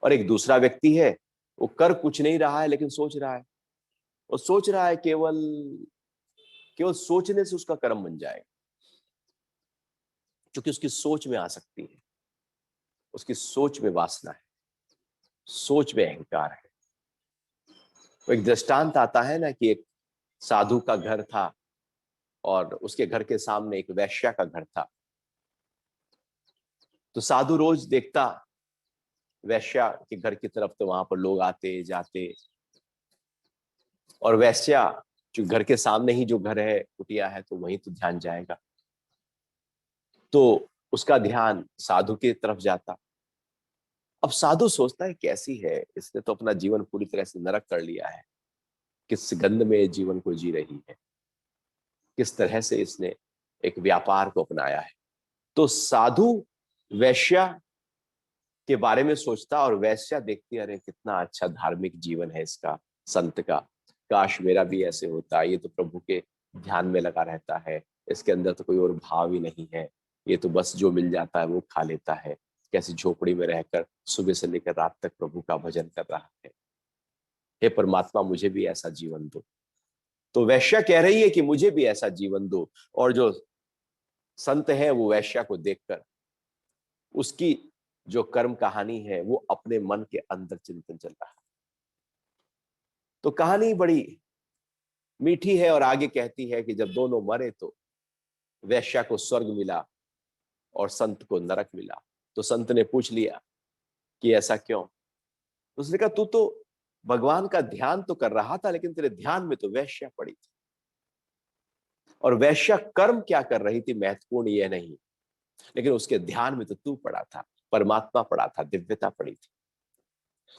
और एक दूसरा व्यक्ति है, वो कर कुछ नहीं रहा है लेकिन सोच रहा है, और सोच रहा है, केवल केवल सोचने से उसका कर्म बन जाएगा, क्योंकि उसकी सोच में आ सकती है, उसकी सोच में वासना है, सोच में अहंकार है। तो एक दृष्टांत आता है ना कि एक साधु का घर था और उसके घर के सामने एक वैश्या का घर था। तो साधु रोज देखता वैश्या के घर की तरफ, तो वहां पर लोग आते जाते, और वैश्या जो घर के सामने ही जो घर है, कुटिया है, तो वहीं तो ध्यान जाएगा। तो उसका ध्यान साधु की तरफ जाता। अब साधु सोचता है कैसी है, इसने तो अपना जीवन पूरी तरह से नरक कर लिया है, किस गंध में जीवन को जी रही है, किस तरह से इसने एक व्यापार को अपनाया है। तो साधु वैश्या के बारे में सोचता, और वैश्या देखती, अरे कितना अच्छा धार्मिक जीवन है इसका, संत का, काश मेरा भी ऐसे होता। ये तो प्रभु के ध्यान में लगा रहता है, इसके अंदर तो कोई और भाव ही नहीं है, ये तो बस जो मिल जाता है वो खा लेता है, कैसी झोपड़ी में रहकर सुबह से लेकर रात तक प्रभु का भजन कर रहा है। हे परमात्मा, मुझे भी ऐसा जीवन दो। तो वैश्या कह रही है कि मुझे भी ऐसा जीवन दो। और जो संत है वो वैश्या को देखकर उसकी जो कर्म कहानी है वो अपने मन के अंदर चिंतन चल रहा है। तो कहानी बड़ी मीठी है और आगे कहती है कि जब दोनों मरे तो वैश्या को स्वर्ग मिला और संत को नरक मिला। तो संत ने पूछ लिया कि ऐसा क्यों? तो उसने कहा, तू तो भगवान का ध्यान तो कर रहा था, लेकिन तेरे ध्यान में तो वैश्या पड़ी थी। और वैश्या कर्म क्या कर रही थी महत्वपूर्ण यह नहीं, लेकिन उसके ध्यान में तो तू पड़ा था, परमात्मा पड़ा था, दिव्यता पड़ी थी।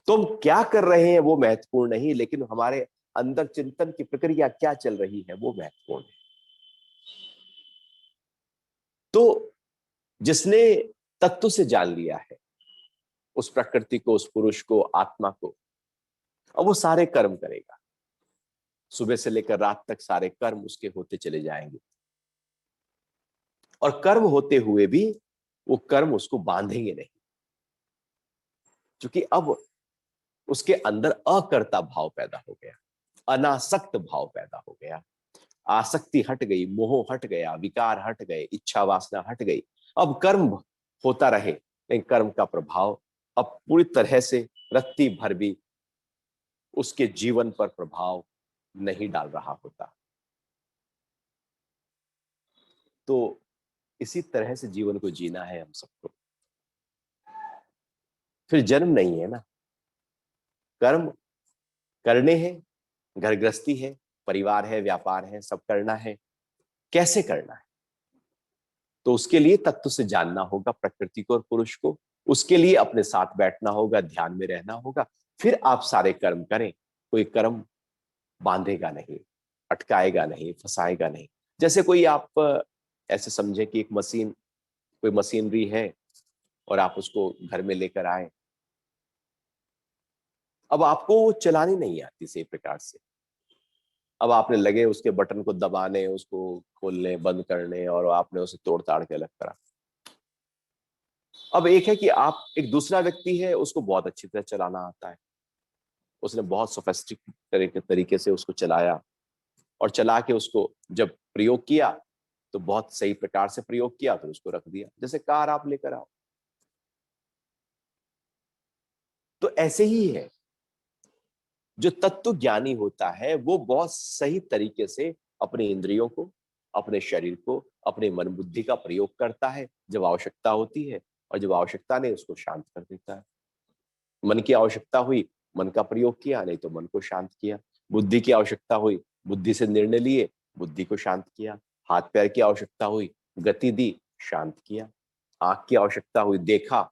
तो हम क्या कर रहे हैं वो महत्वपूर्ण नहीं, लेकिन हमारे अंदर चिंतन की प्रक्रिया क्या चल रही है वो महत्वपूर्ण है। तो जिसने तत्व से जान लिया है उस प्रकृति को, उस पुरुष को, आत्मा को, अब वो सारे कर्म करेगा। सुबह से लेकर रात तक सारे कर्म उसके होते चले जाएंगे, और कर्म होते हुए भी वो कर्म उसको बांधेंगे नहीं, क्योंकि अब उसके अंदर अकर्ता भाव पैदा हो गया, अनासक्त भाव पैदा हो गया। आसक्ति हट गई, मोह हट गया, विकार हट गए, इच्छा वासना हट गई। अब कर्म होता रहे, लेकिन कर्म का प्रभाव अब पूरी तरह से रत्ती भर भी उसके जीवन पर प्रभाव नहीं डाल रहा होता। तो इसी तरह से जीवन को जीना है हम सबको। फिर जन्म नहीं है ना, कर्म करने हैं, घर गृहस्थी है, परिवार है, व्यापार है, सब करना है। कैसे करना है? तो उसके लिए तत्व से जानना होगा प्रकृति को और पुरुष को। उसके लिए अपने साथ बैठना होगा, ध्यान में रहना होगा। फिर आप सारे कर्म करें, कोई कर्म बांधेगा नहीं, अटकाएगा नहीं, फंसाएगा नहीं। जैसे कोई आप ऐसे समझे कि एक मशीन, कोई मशीनरी है और आप उसको घर में लेकर आए। अब आपको वो चलानी नहीं आती सही प्रकार से। अब आपने लगे उसके बटन को दबाने, उसको खोलने बंद करने, और आपने उसे तोड़ ताड़ के अलग करा। अब एक है कि आप, एक दूसरा व्यक्ति है, उसको बहुत अच्छी तरह चलाना आता है, उसने बहुत सोफिस्टिकेटेड तरीके से उसको चलाया, और चला के उसको जब प्रयोग किया तो बहुत सही प्रकार से प्रयोग किया, तो उसको रख दिया। जैसे कार आप लेकर आओ, तो ऐसे ही है। जो तत्व ज्ञानी होता है वो बहुत सही तरीके से अपने इंद्रियों को, अपने शरीर को, अपने मन बुद्धि का प्रयोग करता है जब आवश्यकता होती है, और जब आवश्यकता नहीं उसको शांत कर देता है। मन की आवश्यकता हुई, मन का प्रयोग किया, नहीं तो मन को शांत किया। बुद्धि की आवश्यकता हुई, बुद्धि से निर्णय लिए, बुद्धि को शांत किया। हाथ पैर की आवश्यकता हुई, गति दी, शांत किया। आंख की आवश्यकता हुई, देखा,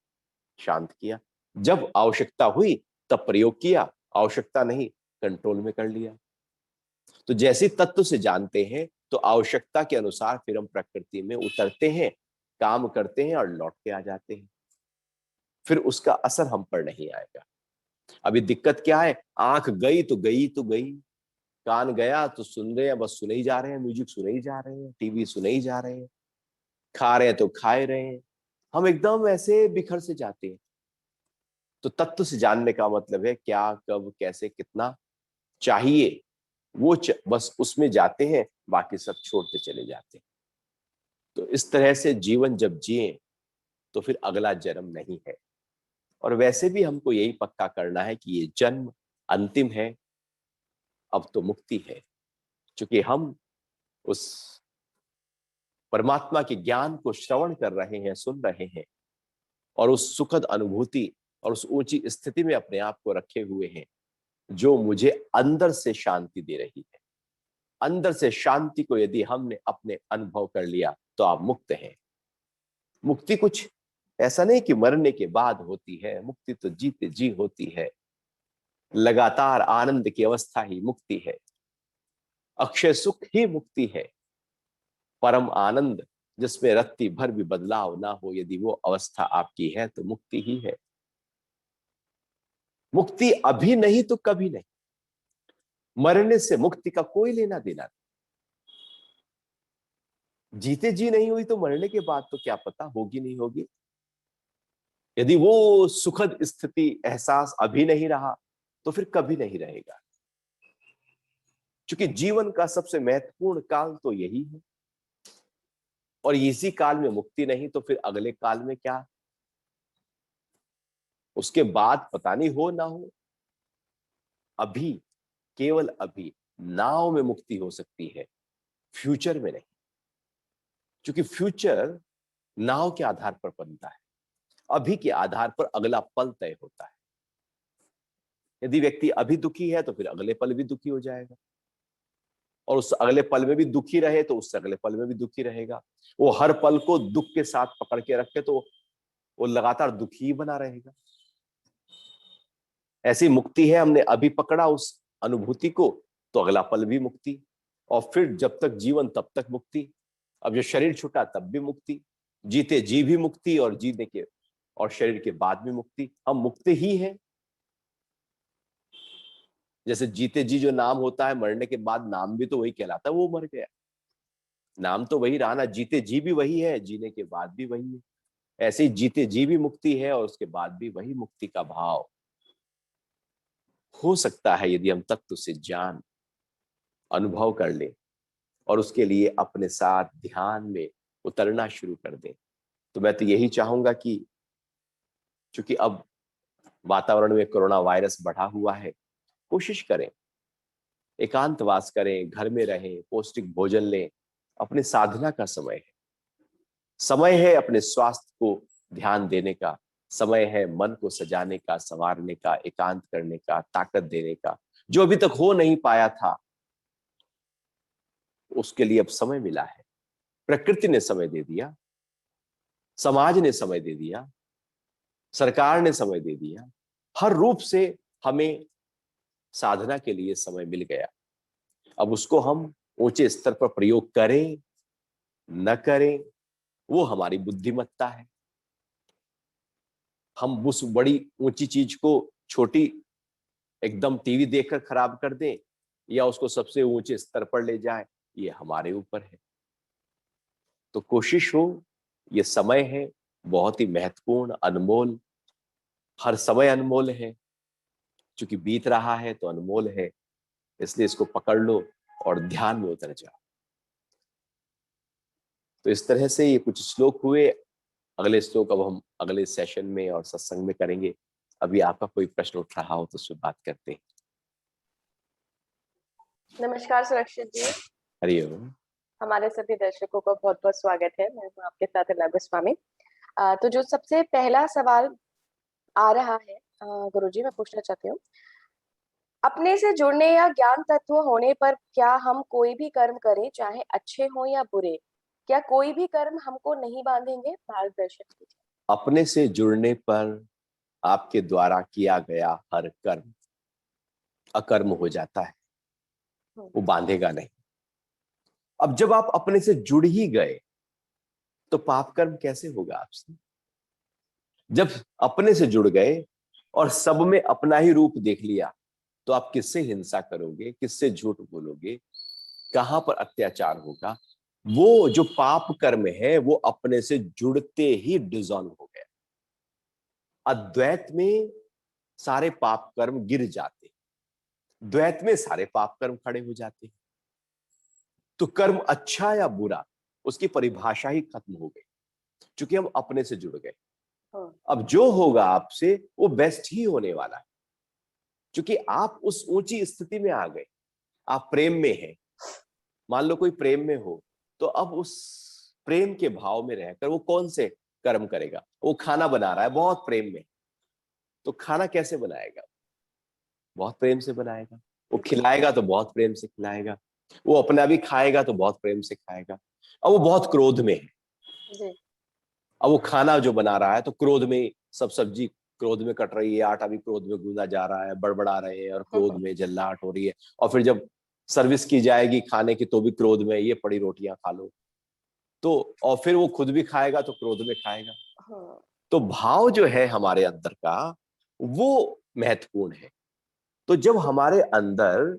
शांत किया। जब आवश्यकता हुई तब प्रयोग किया, आवश्यकता नहीं, कंट्रोल में कर लिया। तो जैसे तत्व से जानते हैं तो आवश्यकता के अनुसार फिर हम प्रकृति में उतरते हैं, काम करते हैं और लौट के आ जाते हैं। फिर उसका असर हम पर नहीं आएगा। अभी दिक्कत क्या है? आंख गई तो गई तो गई, कान गया तो सुन रहे हैं, बस सुने ही जा रहे हैं, म्यूजिक सुने ही जा रहे हैं, टीवी सुने ही जा रहे हैं, खा रहे हैं तो खाए रहे हैं। हम एकदम ऐसे बिखर से जाते हैं। तो तत्व से जानने का मतलब है क्या, कब, कैसे, कितना चाहिए, बस उसमें जाते हैं, बाकी सब छोड़ते चले जाते हैं। तो इस तरह से जीवन जब जिए तो फिर अगला जन्म नहीं है। और वैसे भी हमको यही पक्का करना है कि ये जन्म अंतिम है, अब तो मुक्ति है। क्योंकि हम उस परमात्मा के ज्ञान को श्रवण कर रहे हैं, सुन रहे हैं, और उस सुखद अनुभूति और उस ऊंची स्थिति में अपने आप को रखे हुए हैं, जो मुझे अंदर से शांति दे रही है। अंदर से शांति को यदि हमने अपने अनुभव कर लिया तो आप मुक्त हैं। मुक्ति कुछ ऐसा नहीं कि मरने के बाद होती है, मुक्ति तो जीते जी होती है। लगातार आनंद की अवस्था ही मुक्ति है, अक्षय सुख ही मुक्ति है, परम आनंद जिसमें रत्ती भर भी बदलाव ना हो, यदि वो अवस्था आपकी है तो मुक्ति ही है। मुक्ति अभी नहीं तो कभी नहीं। मरने से मुक्ति का कोई लेना देना नहीं। जीते जी नहीं हुई तो मरने के बाद तो क्या पता होगी नहीं होगी। यदि वो सुखद स्थिति, एहसास अभी नहीं रहा तो फिर कभी नहीं रहेगा। क्योंकि जीवन का सबसे महत्वपूर्ण काल तो यही है, और इसी काल में मुक्ति नहीं तो फिर अगले काल में क्या? उसके बाद पता नहीं हो ना हो, अभी, केवल अभी नाव में मुक्ति हो सकती है, फ्यूचर में नहीं। क्योंकि फ्यूचर नाव के आधार पर बनता है, अभी के आधार पर अगला पल तय होता है। यदि व्यक्ति अभी दुखी है तो फिर अगले पल भी दुखी हो जाएगा, और उस अगले पल में भी दुखी रहे तो उससे अगले पल में भी दुखी रहेगा। वो हर पल को दुख के साथ पकड़ के रखे तो वो लगातार दुखी ही बना रहेगा। ऐसी मुक्ति है, हमने अभी पकड़ा उस अनुभूति को तो अगला पल भी मुक्ति, और फिर जब तक जीवन तब तक मुक्ति। अब जो शरीर छूटा तब भी मुक्ति, जीते जी भी मुक्ति, और जीने के और शरीर के बाद भी मुक्ति। हम मुक्त ही हैं। जैसे जीते जी जो नाम होता है, मरने के बाद नाम भी तो वही कहलाता है, वो मर गया, नाम तो वही रहा ना। जीते जी भी वही है, जीने के बाद भी वही है। ऐसे ही जीते जी भी मुक्ति है और उसके बाद भी वही मुक्ति का भाव हो सकता है, यदि हम तत्व से जान अनुभव कर लें और उसके लिए अपने साथ ध्यान में उतरना शुरू कर दें। तो मैं तो यही चाहूंगा कि चूंकि अब वातावरण में कोरोना वायरस बढ़ा हुआ है, कोशिश करें, एकांतवास करें, घर में रहें, पौष्टिक भोजन लें। अपने साधना का समय है अपने स्वास्थ्य को ध्यान देने का, समय है मन को सजाने का, संवारने का, एकांत करने का, ताकत देने का। जो अभी तक हो नहीं पाया था उसके लिए अब समय मिला है। प्रकृति ने समय दे दिया, समाज ने समय दे दिया, सरकार ने समय दे दिया, हर रूप से हमें साधना के लिए समय मिल गया। अब उसको हम ऊंचे स्तर पर प्रयोग करें न करें वो हमारी बुद्धिमत्ता है। हम उस बड़ी ऊंची चीज को छोटी एकदम टीवी देखकर खराब कर दें या उसको सबसे ऊंचे स्तर पर ले जाए, ये हमारे ऊपर है। तो कोशिश हो, ये समय है बहुत ही महत्वपूर्ण, अनमोल, हर समय अनमोल है, क्योंकि बीत रहा है तो अनमोल है, इसलिए इसको पकड़ लो और ध्यान में उतर जाओ। तो इस तरह से ये कुछ श्लोक हुए। अगले श्लोक अब हम अगले सेशन में और सत्संग में करेंगे। अभी आपका कोई प्रश्न उठ रहा हो तो उसमें बात करते हैं।
नमस्कार सुरक्षित जी।
हरिओम।
हमारे सभी दर्शकों का बहुत बहुत स्वागत है। मैं हूँ आपके साथ इला गोस्वामी। तो जो सबसे पहला सवाल आ रहा है गुरुजी, मैं पूछना चाहती हूँ, अपने से जुड़ने या ज्ञान तत्व होने पर क्या हम कोई भी कर्म करें, चाहे अच्छे हो या बुरे, क्या कोई भी कर्म हमको नहीं बांधेंगे? मार्गदर्शन कीजिए।
अपने से जुड़ने पर आपके द्वारा किया गया हर कर्म अकर्म हो जाता है, वो बांधेगा नहीं। अब जब आप अपने से जुड़ ही गए तो पाप कर्म कैसे होगा आपसे? जब अपने से जुड़ गए और सब में अपना ही रूप देख लिया तो आप किससे हिंसा करोगे, किससे झूठ बोलोगे, कहां पर अत्याचार होगा? वो जो पाप कर्म है वो अपने से जुड़ते ही डिसॉल्व हो गया। अद्वैत में सारे पाप कर्म गिर जाते, द्वैत में सारे पाप कर्म खड़े हो जाते हैं। तो कर्म अच्छा या बुरा उसकी परिभाषा ही खत्म हो गई, क्योंकि हम अपने से जुड़ गए। अब जो होगा आपसे वो बेस्ट ही होने वाला है, क्योंकि आप उस ऊंची स्थिति में आ गए। आप प्रेम में हैं, मान लो कोई प्रेम में हो, तो अब उस प्रेम के भाव में रहकर वो कौन से कर्म करेगा? वो खाना बना रहा है बहुत प्रेम में, तो खाना कैसे बनाएगा? बहुत प्रेम से बनाएगा। वो खिलाएगा तो बहुत प्रेम से खिलाएगा, वो अपना भी खाएगा तो बहुत प्रेम से खाएगा। अब वो बहुत क्रोध में है
जी।
अब वो खाना जो बना रहा है तो क्रोध में, सब सब्जी क्रोध में कट रही है, आटा भी क्रोध में गूंदा जा रहा है, बड़बड़ा रहे हैं और क्रोध में जल्लाहट हो रही है। और फिर जब सर्विस की जाएगी खाने की तो भी क्रोध में, ये पड़ी रोटियां खा लो। तो और फिर वो खुद भी खाएगा तो क्रोध में खाएगा। तो भाव जो है हमारे अंदर का वो महत्वपूर्ण है। तो जब हमारे अंदर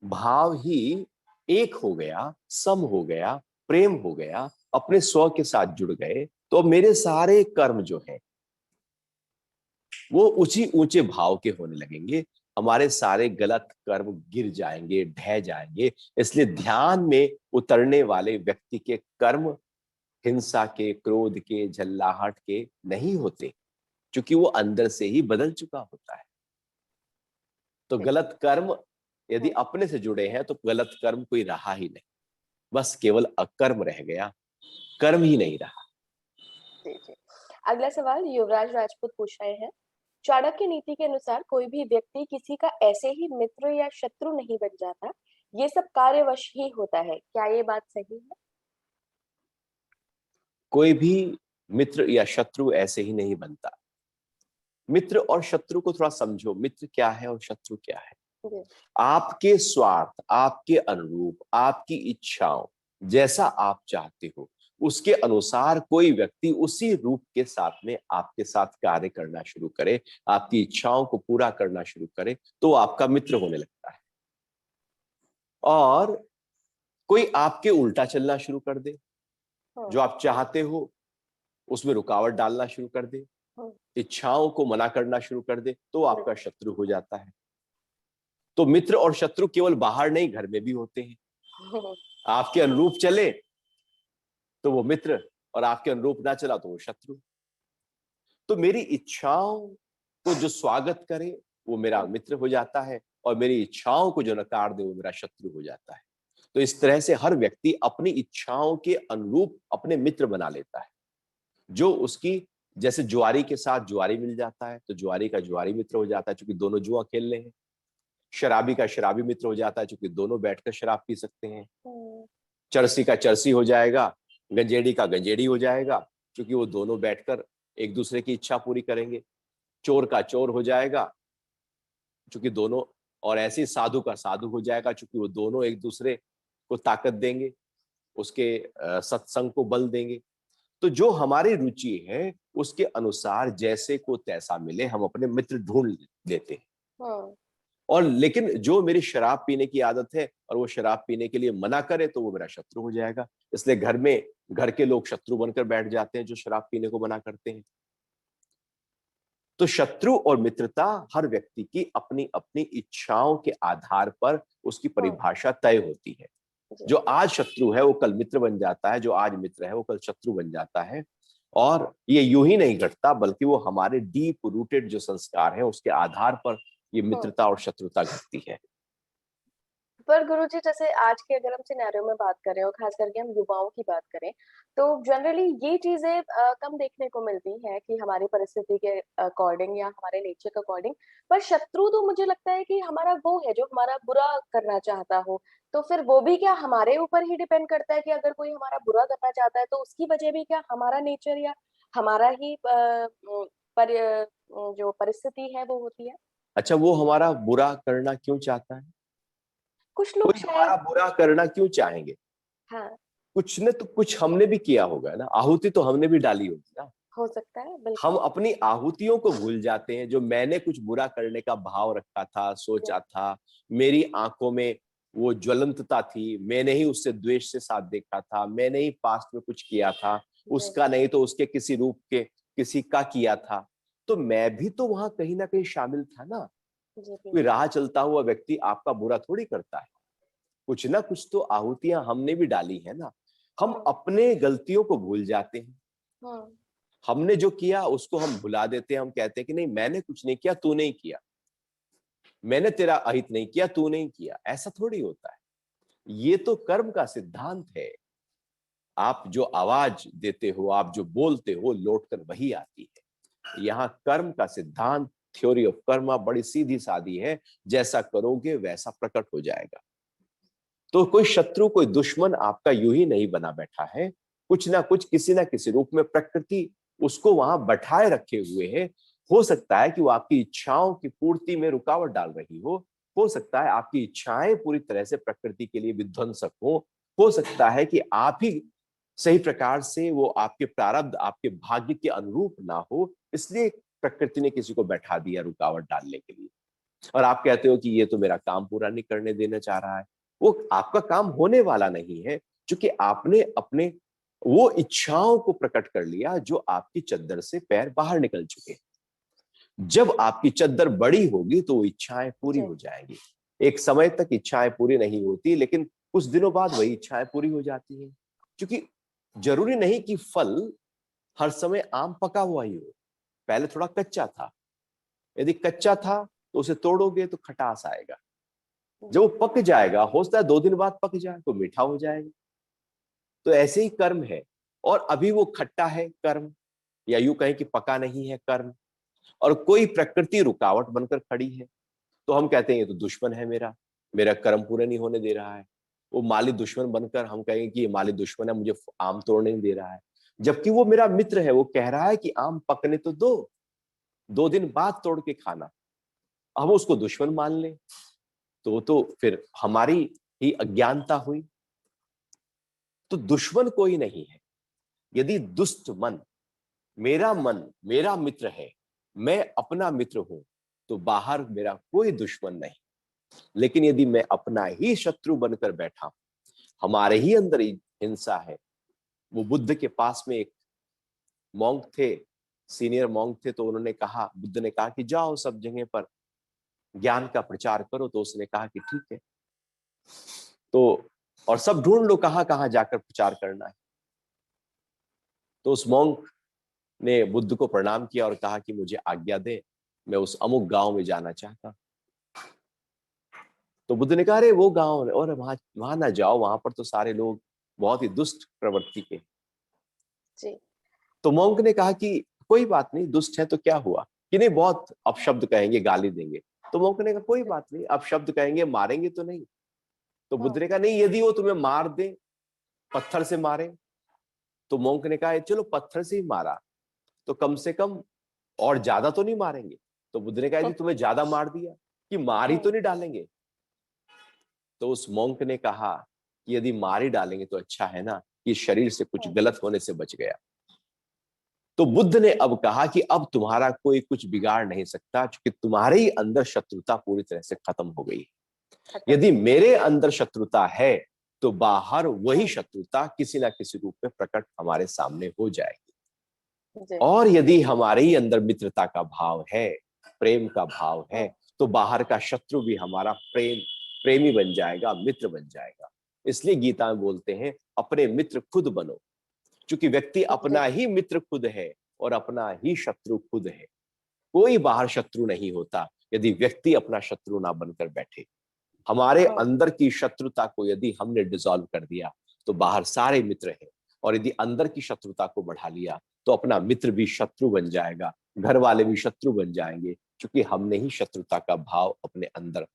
भाव ही एक हो गया, सम हो गया, प्रेम हो गया, अपने स्व के साथ जुड़ गए, तो मेरे सारे कर्म जो हैं वो उसी ऊंचे भाव के होने लगेंगे। हमारे सारे गलत कर्म गिर जाएंगे, ढह जाएंगे। इसलिए ध्यान में उतरने वाले व्यक्ति के कर्म हिंसा के, क्रोध के, झल्लाहट के नहीं होते, क्योंकि वो अंदर से ही बदल चुका होता है। तो गलत कर्म यदि अपने से जुड़े हैं तो गलत कर्म कोई रहा ही नहीं, बस केवल अकर्म रह गया, कर्म ही नहीं रहा।
जी जी। अगला सवाल युवराज राजपूत पूछ रहे हैं, चाणक्य नीति के अनुसार कोई भी व्यक्ति किसी का ऐसे ही मित्र या शत्रु नहीं बन जाता, ये सब कार्यवश ही होता है, क्या ये बात सही है?
कोई भी मित्र या शत्रु ऐसे ही नहीं बनता। मित्र और शत्रु को थोड़ा समझो, मित्र क्या है और शत्रु क्या है।
जी।
आपके स्वार्थ, आपके अनुरूप, आपकी इच्छाओं, जैसा आप चाहते हो उसके अनुसार कोई व्यक्ति उसी रूप के साथ में आपके साथ कार्य करना शुरू करे, आपकी इच्छाओं को पूरा करना शुरू करे, तो आपका मित्र होने लगता है। और कोई आपके उल्टा चलना शुरू कर दे,
हाँ।
जो आप चाहते हो उसमें रुकावट डालना शुरू कर दे,
हाँ।
इच्छाओं को मना करना शुरू कर दे, तो आपका
बिल्कुल।
शत्रु हो जाता है। तो मित्र और शत्रु केवल बाहर नहीं, घर में भी होते हैं। आपके अनुरूप चले तो वो मित्र, और आपके अनुरूप ना चला तो वो शत्रु। तो मेरी इच्छाओं को जो स्वागत करे वो मेरा मित्र हो जाता है, और मेरी इच्छाओं को जो नकार दे वो मेरा शत्रु हो जाता है। तो इस तरह से हर व्यक्ति अपनी इच्छाओं के अनुरूप अपने मित्र बना लेता है। जो उसकी, जैसे जुआरी के साथ जुआरी मिल जाता है तो जुआरी का जुआरी मित्र हो जाता है, क्योंकि दोनों जुआ खेल रहे हैं। शराबी का शराबी मित्र हो जाता है, क्योंकि दोनों बैठकर शराब पी सकते हैं। चरसी का चरसी हो जाएगा, गंजेड़ी का गंजेड़ी हो जाएगा, क्योंकि वो दोनों बैठकर एक दूसरे की इच्छा पूरी करेंगे। चोर का चोर हो जाएगा, क्योंकि दोनों, और ऐसे ही साधु का साधु हो जाएगा, क्योंकि वो दोनों एक दूसरे को ताकत देंगे, उसके सत्संग को बल देंगे। तो जो हमारी रुचि है उसके अनुसार जैसे को तैसा मिले हम अपने मित्र ढूंढ लेते हैं।
हाँ।
और लेकिन जो मेरी शराब पीने की आदत है और वो शराब पीने के लिए मना करे तो वो मेरा शत्रु हो जाएगा। इसलिए घर में घर के लोग शत्रु बनकर बैठ जाते हैं जो शराब पीने को मना करते हैं। तो शत्रु और मित्रता हर व्यक्ति की अपनी अपनी इच्छाओं के आधार पर उसकी
हाँ।
परिभाषा तय होती है।
जी।
जो आज शत्रु है वो कल मित्र बन जाता है, जो आज मित्र है वो कल शत्रु बन जाता है। और ये यूं ही नहीं घटता, बल्कि वो हमारे डीप रूटेड जो संस्कार है उसके आधार पर ये
हाँ।
मित्रता और शत्रुता घटती है।
पर गुरुजी, जैसे आज के अगर हम सिनेरियो में बात करें और खास करके हम युवाओं की बात करें, तो जनरली ये चीजें कम देखने को मिलती हैं कि हमारी परिस्थिति के अकॉर्डिंग या हमारे नेचर के अकॉर्डिंग। पर शत्रु तो मुझे लगता है कि हमारा वो है जो हमारा बुरा करना चाहता हो। तो फिर वो भी क्या हमारे ऊपर ही डिपेंड करता है कि अगर कोई हमारा बुरा करना चाहता है तो उसकी वजह भी क्या हमारा नेचर या हमारा ही जो परिस्थिति है वो होती है?
अच्छा, वो हमारा बुरा करना क्यों चाहता है?
कुछ लोग
कोई
शायद।
हमारा बुरा करना क्यों चाहेंगे?
हाँ।
कुछ ने तो कुछ हमने भी किया होगा ना, आहुति तो हमने भी डाली होगी ना।
हो सकता है,
हम
बिल्कुल।
अपनी आहुतियों को भूल जाते हैं। जो मैंने कुछ बुरा करने का भाव रखा था, सोचा था, मेरी आंखों में वो ज्वलंतता थी, मैंने ही उससे द्वेष से साथ देखा था, मैंने ही पास्ट में कुछ किया था,
जी।
उसका नहीं तो उसके किसी रूप के किसी का किया था। तो मैं भी तो वहां कहीं ना कहीं शामिल था ना।
जी,
कोई
बिल्कुल।
राह चलता हुआ व्यक्ति आपका बुरा थोड़ी करता है। कुछ ना कुछ तो आहूतियां हमने भी डाली है ना। हम
हाँ।
अपने गलतियों को भूल जाते हैं।
हाँ।
हमने जो किया उसको हम भुला देते हैं। हम कहते हैं कि नहीं, मैंने कुछ नहीं किया, तू नहीं किया, मैंने तेरा अहित नहीं किया, तू नहीं किया। ऐसा थोड़ी होता है। ये तो कर्म का सिद्धांत है। आप जो आवाज देते हो, आप जो बोलते हो, लौटकर वही आती है। यहाँ कर्म का सिद्धांत, थ्योरी ऑफ कर्मा बड़ी सीधी सादी है। जैसा करोगे वैसा प्रकट हो जाएगा। तो कोई शत्रु, कोई दुश्मन आपका यूं ही नहीं बना बैठा है। कुछ ना कुछ, किसी ना किसी रूप में प्रकृति उसको वहां बैठाए रखे हुए है। हो सकता है कि वो आपकी इच्छाओं की पूर्ति में रुकावट डाल रही हो सकता है आपकी इच्छाएं पूरी तरह से प्रकृति के लिए विध्वंसक हो सकता है कि आप ही सही प्रकार से वो आपके प्रारब्ध, आपके भाग्य के अनुरूप ना हो, इसलिए प्रकृति ने किसी को बैठा दिया रुकावट डालने के लिए। और आप कहते हो कि ये तो मेरा काम पूरा नहीं करने देना चाह रहा है। वो आपका काम होने वाला नहीं है, क्योंकि आपने अपने वो इच्छाओं को प्रकट कर लिया जो आपकी चद्दर से पैर बाहर निकल चुके हैं। जब आपकी चद्दर बड़ी होगी तो वो इच्छाएं पूरी
जी।
हो जाएंगी। एक समय तक इच्छाएं पूरी नहीं होती, लेकिन कुछ दिनों बाद वही इच्छाएं पूरी हो जाती हैं। क्योंकि जरूरी नहीं कि फल हर समय आम पका हुआ ही हो। पहले थोड़ा कच्चा था। यदि कच्चा था तो उसे तोड़ोगे तो खटास आएगा। जब वो
जी।
पक जाएगा, हो सकता है 2 दिन बाद पक जाए तो मीठा हो जाएगा। तो ऐसे ही कर्म है। और अभी वो खट्टा है कर्म, या यूं कहें कि पका नहीं है कर्म, और कोई प्रकृति रुकावट बनकर खड़ी है, तो हम कहते हैं ये तो दुश्मन है मेरा, मेरा कर्म पूरे नहीं होने दे रहा है। वो माली दुश्मन बनकर हम कहेंगे कि ये माली दुश्मन है, मुझे आम तोड़ने नहीं दे रहा है। जबकि वो मेरा मित्र है, वो कह रहा है कि आम पकने तो दो, 2 दिन बाद तोड़ के खाना। हम उसको दुश्मन मान लें तो फिर हमारी ही अज्ञानता हुई। तो दुश्मन कोई नहीं है। यदि दुष्ट मन मेरा मित्र है, मैं अपना मित्र हूं, तो बाहर मेरा कोई दुश्मन नहीं। लेकिन यदि मैं अपना ही शत्रु बनकर बैठा, हमारे ही अंदर हिंसा है। वो बुद्ध के पास में एक मॉन्क थे, सीनियर मॉन्क थे, तो उन्होंने कहा, बुद्ध ने कहा कि जाओ सब जगह पर ज्ञान का प्रचार करो। तो उसने कहा कि ठीक है। तो और सब ढूंढ लो कहां कहां जाकर प्रचार करना है। तो उस मॉन्क ने बुद्ध को प्रणाम किया और कहा कि मुझे आज्ञा दे, मैं उस अमुक गांव में जाना चाहता। तो बुद्ध ने कहा, अरे वो गांव, और वहां वहां ना जाओ, वहां पर तो सारे लोग बहुत ही दुष्ट प्रवृत्ति के।
जी।
तो मॉन्क ने कहा कि कोई बात नहीं, दुष्ट है तो क्या हुआ, कि नहीं बहुत अपशब्द कहेंगे, गाली देंगे। तो मॉन्क ने कहा कोई बात नहीं, अपशब्द कहेंगे, मारेंगे तो नहीं। तो बुद्ध
हाँ।
ने कहा नहीं, यदि वो तुम्हें मार दे, पत्थर से मारे। तो मॉन्क ने कहा चलो पत्थर से ही मारा तो कम से कम और ज्यादा तो नहीं मारेंगे। तो बुद्ध ने कहा यदि तुम्हें ज्यादा मार दिया, कि मार ही तो
हम्म।
नहीं डालेंगे। तो उस मॉन्क ने कहा कि यदि मार ही डालेंगे तो अच्छा है ना, कि शरीर से कुछ
हम्म।
गलत होने से बच गया। तो बुद्ध ने अब कहा कि अब तुम्हारा कोई कुछ बिगाड़ नहीं सकता, क्योंकि तुम्हारे ही अंदर शत्रुता पूरी तरह से खत्म हो गई।
खत्म
यदि
हो गई।
मेरे अंदर शत्रुता है, तो बाहर वही
हम्म।
शत्रुता किसी ना किसी रूप में प्रकट हमारे सामने हो जाएगी।
जी।
और यदि हमारे ही अंदर मित्रता का भाव है, प्रेम का भाव है,
हम्म।
तो बाहर का शत्रु भी हमारा प्रेमी बन जाएगा, मित्र बन जाएगा। इसलिए गीता में बोलते हैं अपने मित्र खुद बनो। क्योंकि व्यक्ति
जी।
अपना ही मित्र खुद है और अपना ही शत्रु खुद है। कोई बाहर शत्रु नहीं होता यदि व्यक्ति अपना शत्रु ना बनकर बैठे। हमारे
हम्म।
अंदर की शत्रुता को यदि हमने डिसॉल्व कर दिया, तो बाहर सारे मित्र हैं। और यदि अंदर की शत्रुता को बढ़ा लिया, तो अपना मित्र भी शत्रु बन जाएगा, घर वाले भी शत्रु बन जाएंगे, क्योंकि हमने ही शत्रुता का भाव अपने अंदर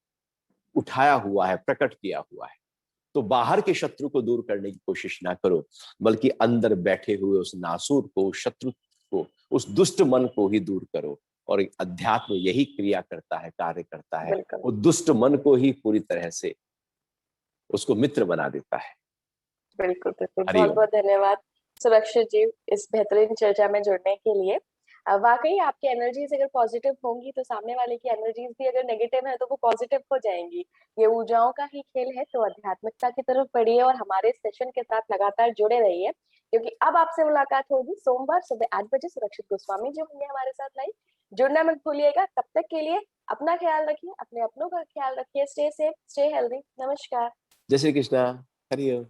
उठाया हुआ है, प्रकट किया हुआ है। तो बाहर के शत्रु को दूर करने की कोशिश ना करो, बल्कि अंदर बैठे हुए उस नासूर को, उस शत्रु को, उस दुष्ट मन को ही दूर करो। और एक अध्यात्म यही क्रिया करता है, कार्य करता है।
बिल्कुल।
वो दुष्ट मन को ही पूरी तरह से उसको मित्र बना देता है।
बिल्कुल, बिल्कुल।
हरिओम।
बहुत-बहुत धन्यवाद सुरक्षित जी इस बेहतरीन चर्चा में जुड़ने के लिए। वाक़ई आपकी एनर्जीज़ अगर पॉज़िटिव होंगी तो सामने वाले की एनर्जीज़ भी अगर नेगेटिव है तो वो पॉज़िटिव हो जाएँगी। ये ऊर्जाओं का ही खेल है, तो आध्यात्मिकता की तरफ बढ़िए और हमारे सेशन के साथ लगातार जुड़े रहिए, क्योंकि अब आपसे मुलाकात होगी सोमवार सुबह 8 बजे सुरक्षित गोस्वामी जी होंगे हमारे साथ लाइव। जुड़ना मत भूलिएगा। तब तक के लिए अपना ख्याल रखिए, अपने अपनों का ख्याल रखिए। Stay safe, stay healthy. नमस्कार।
जय श्री कृष्णा। हरिओम।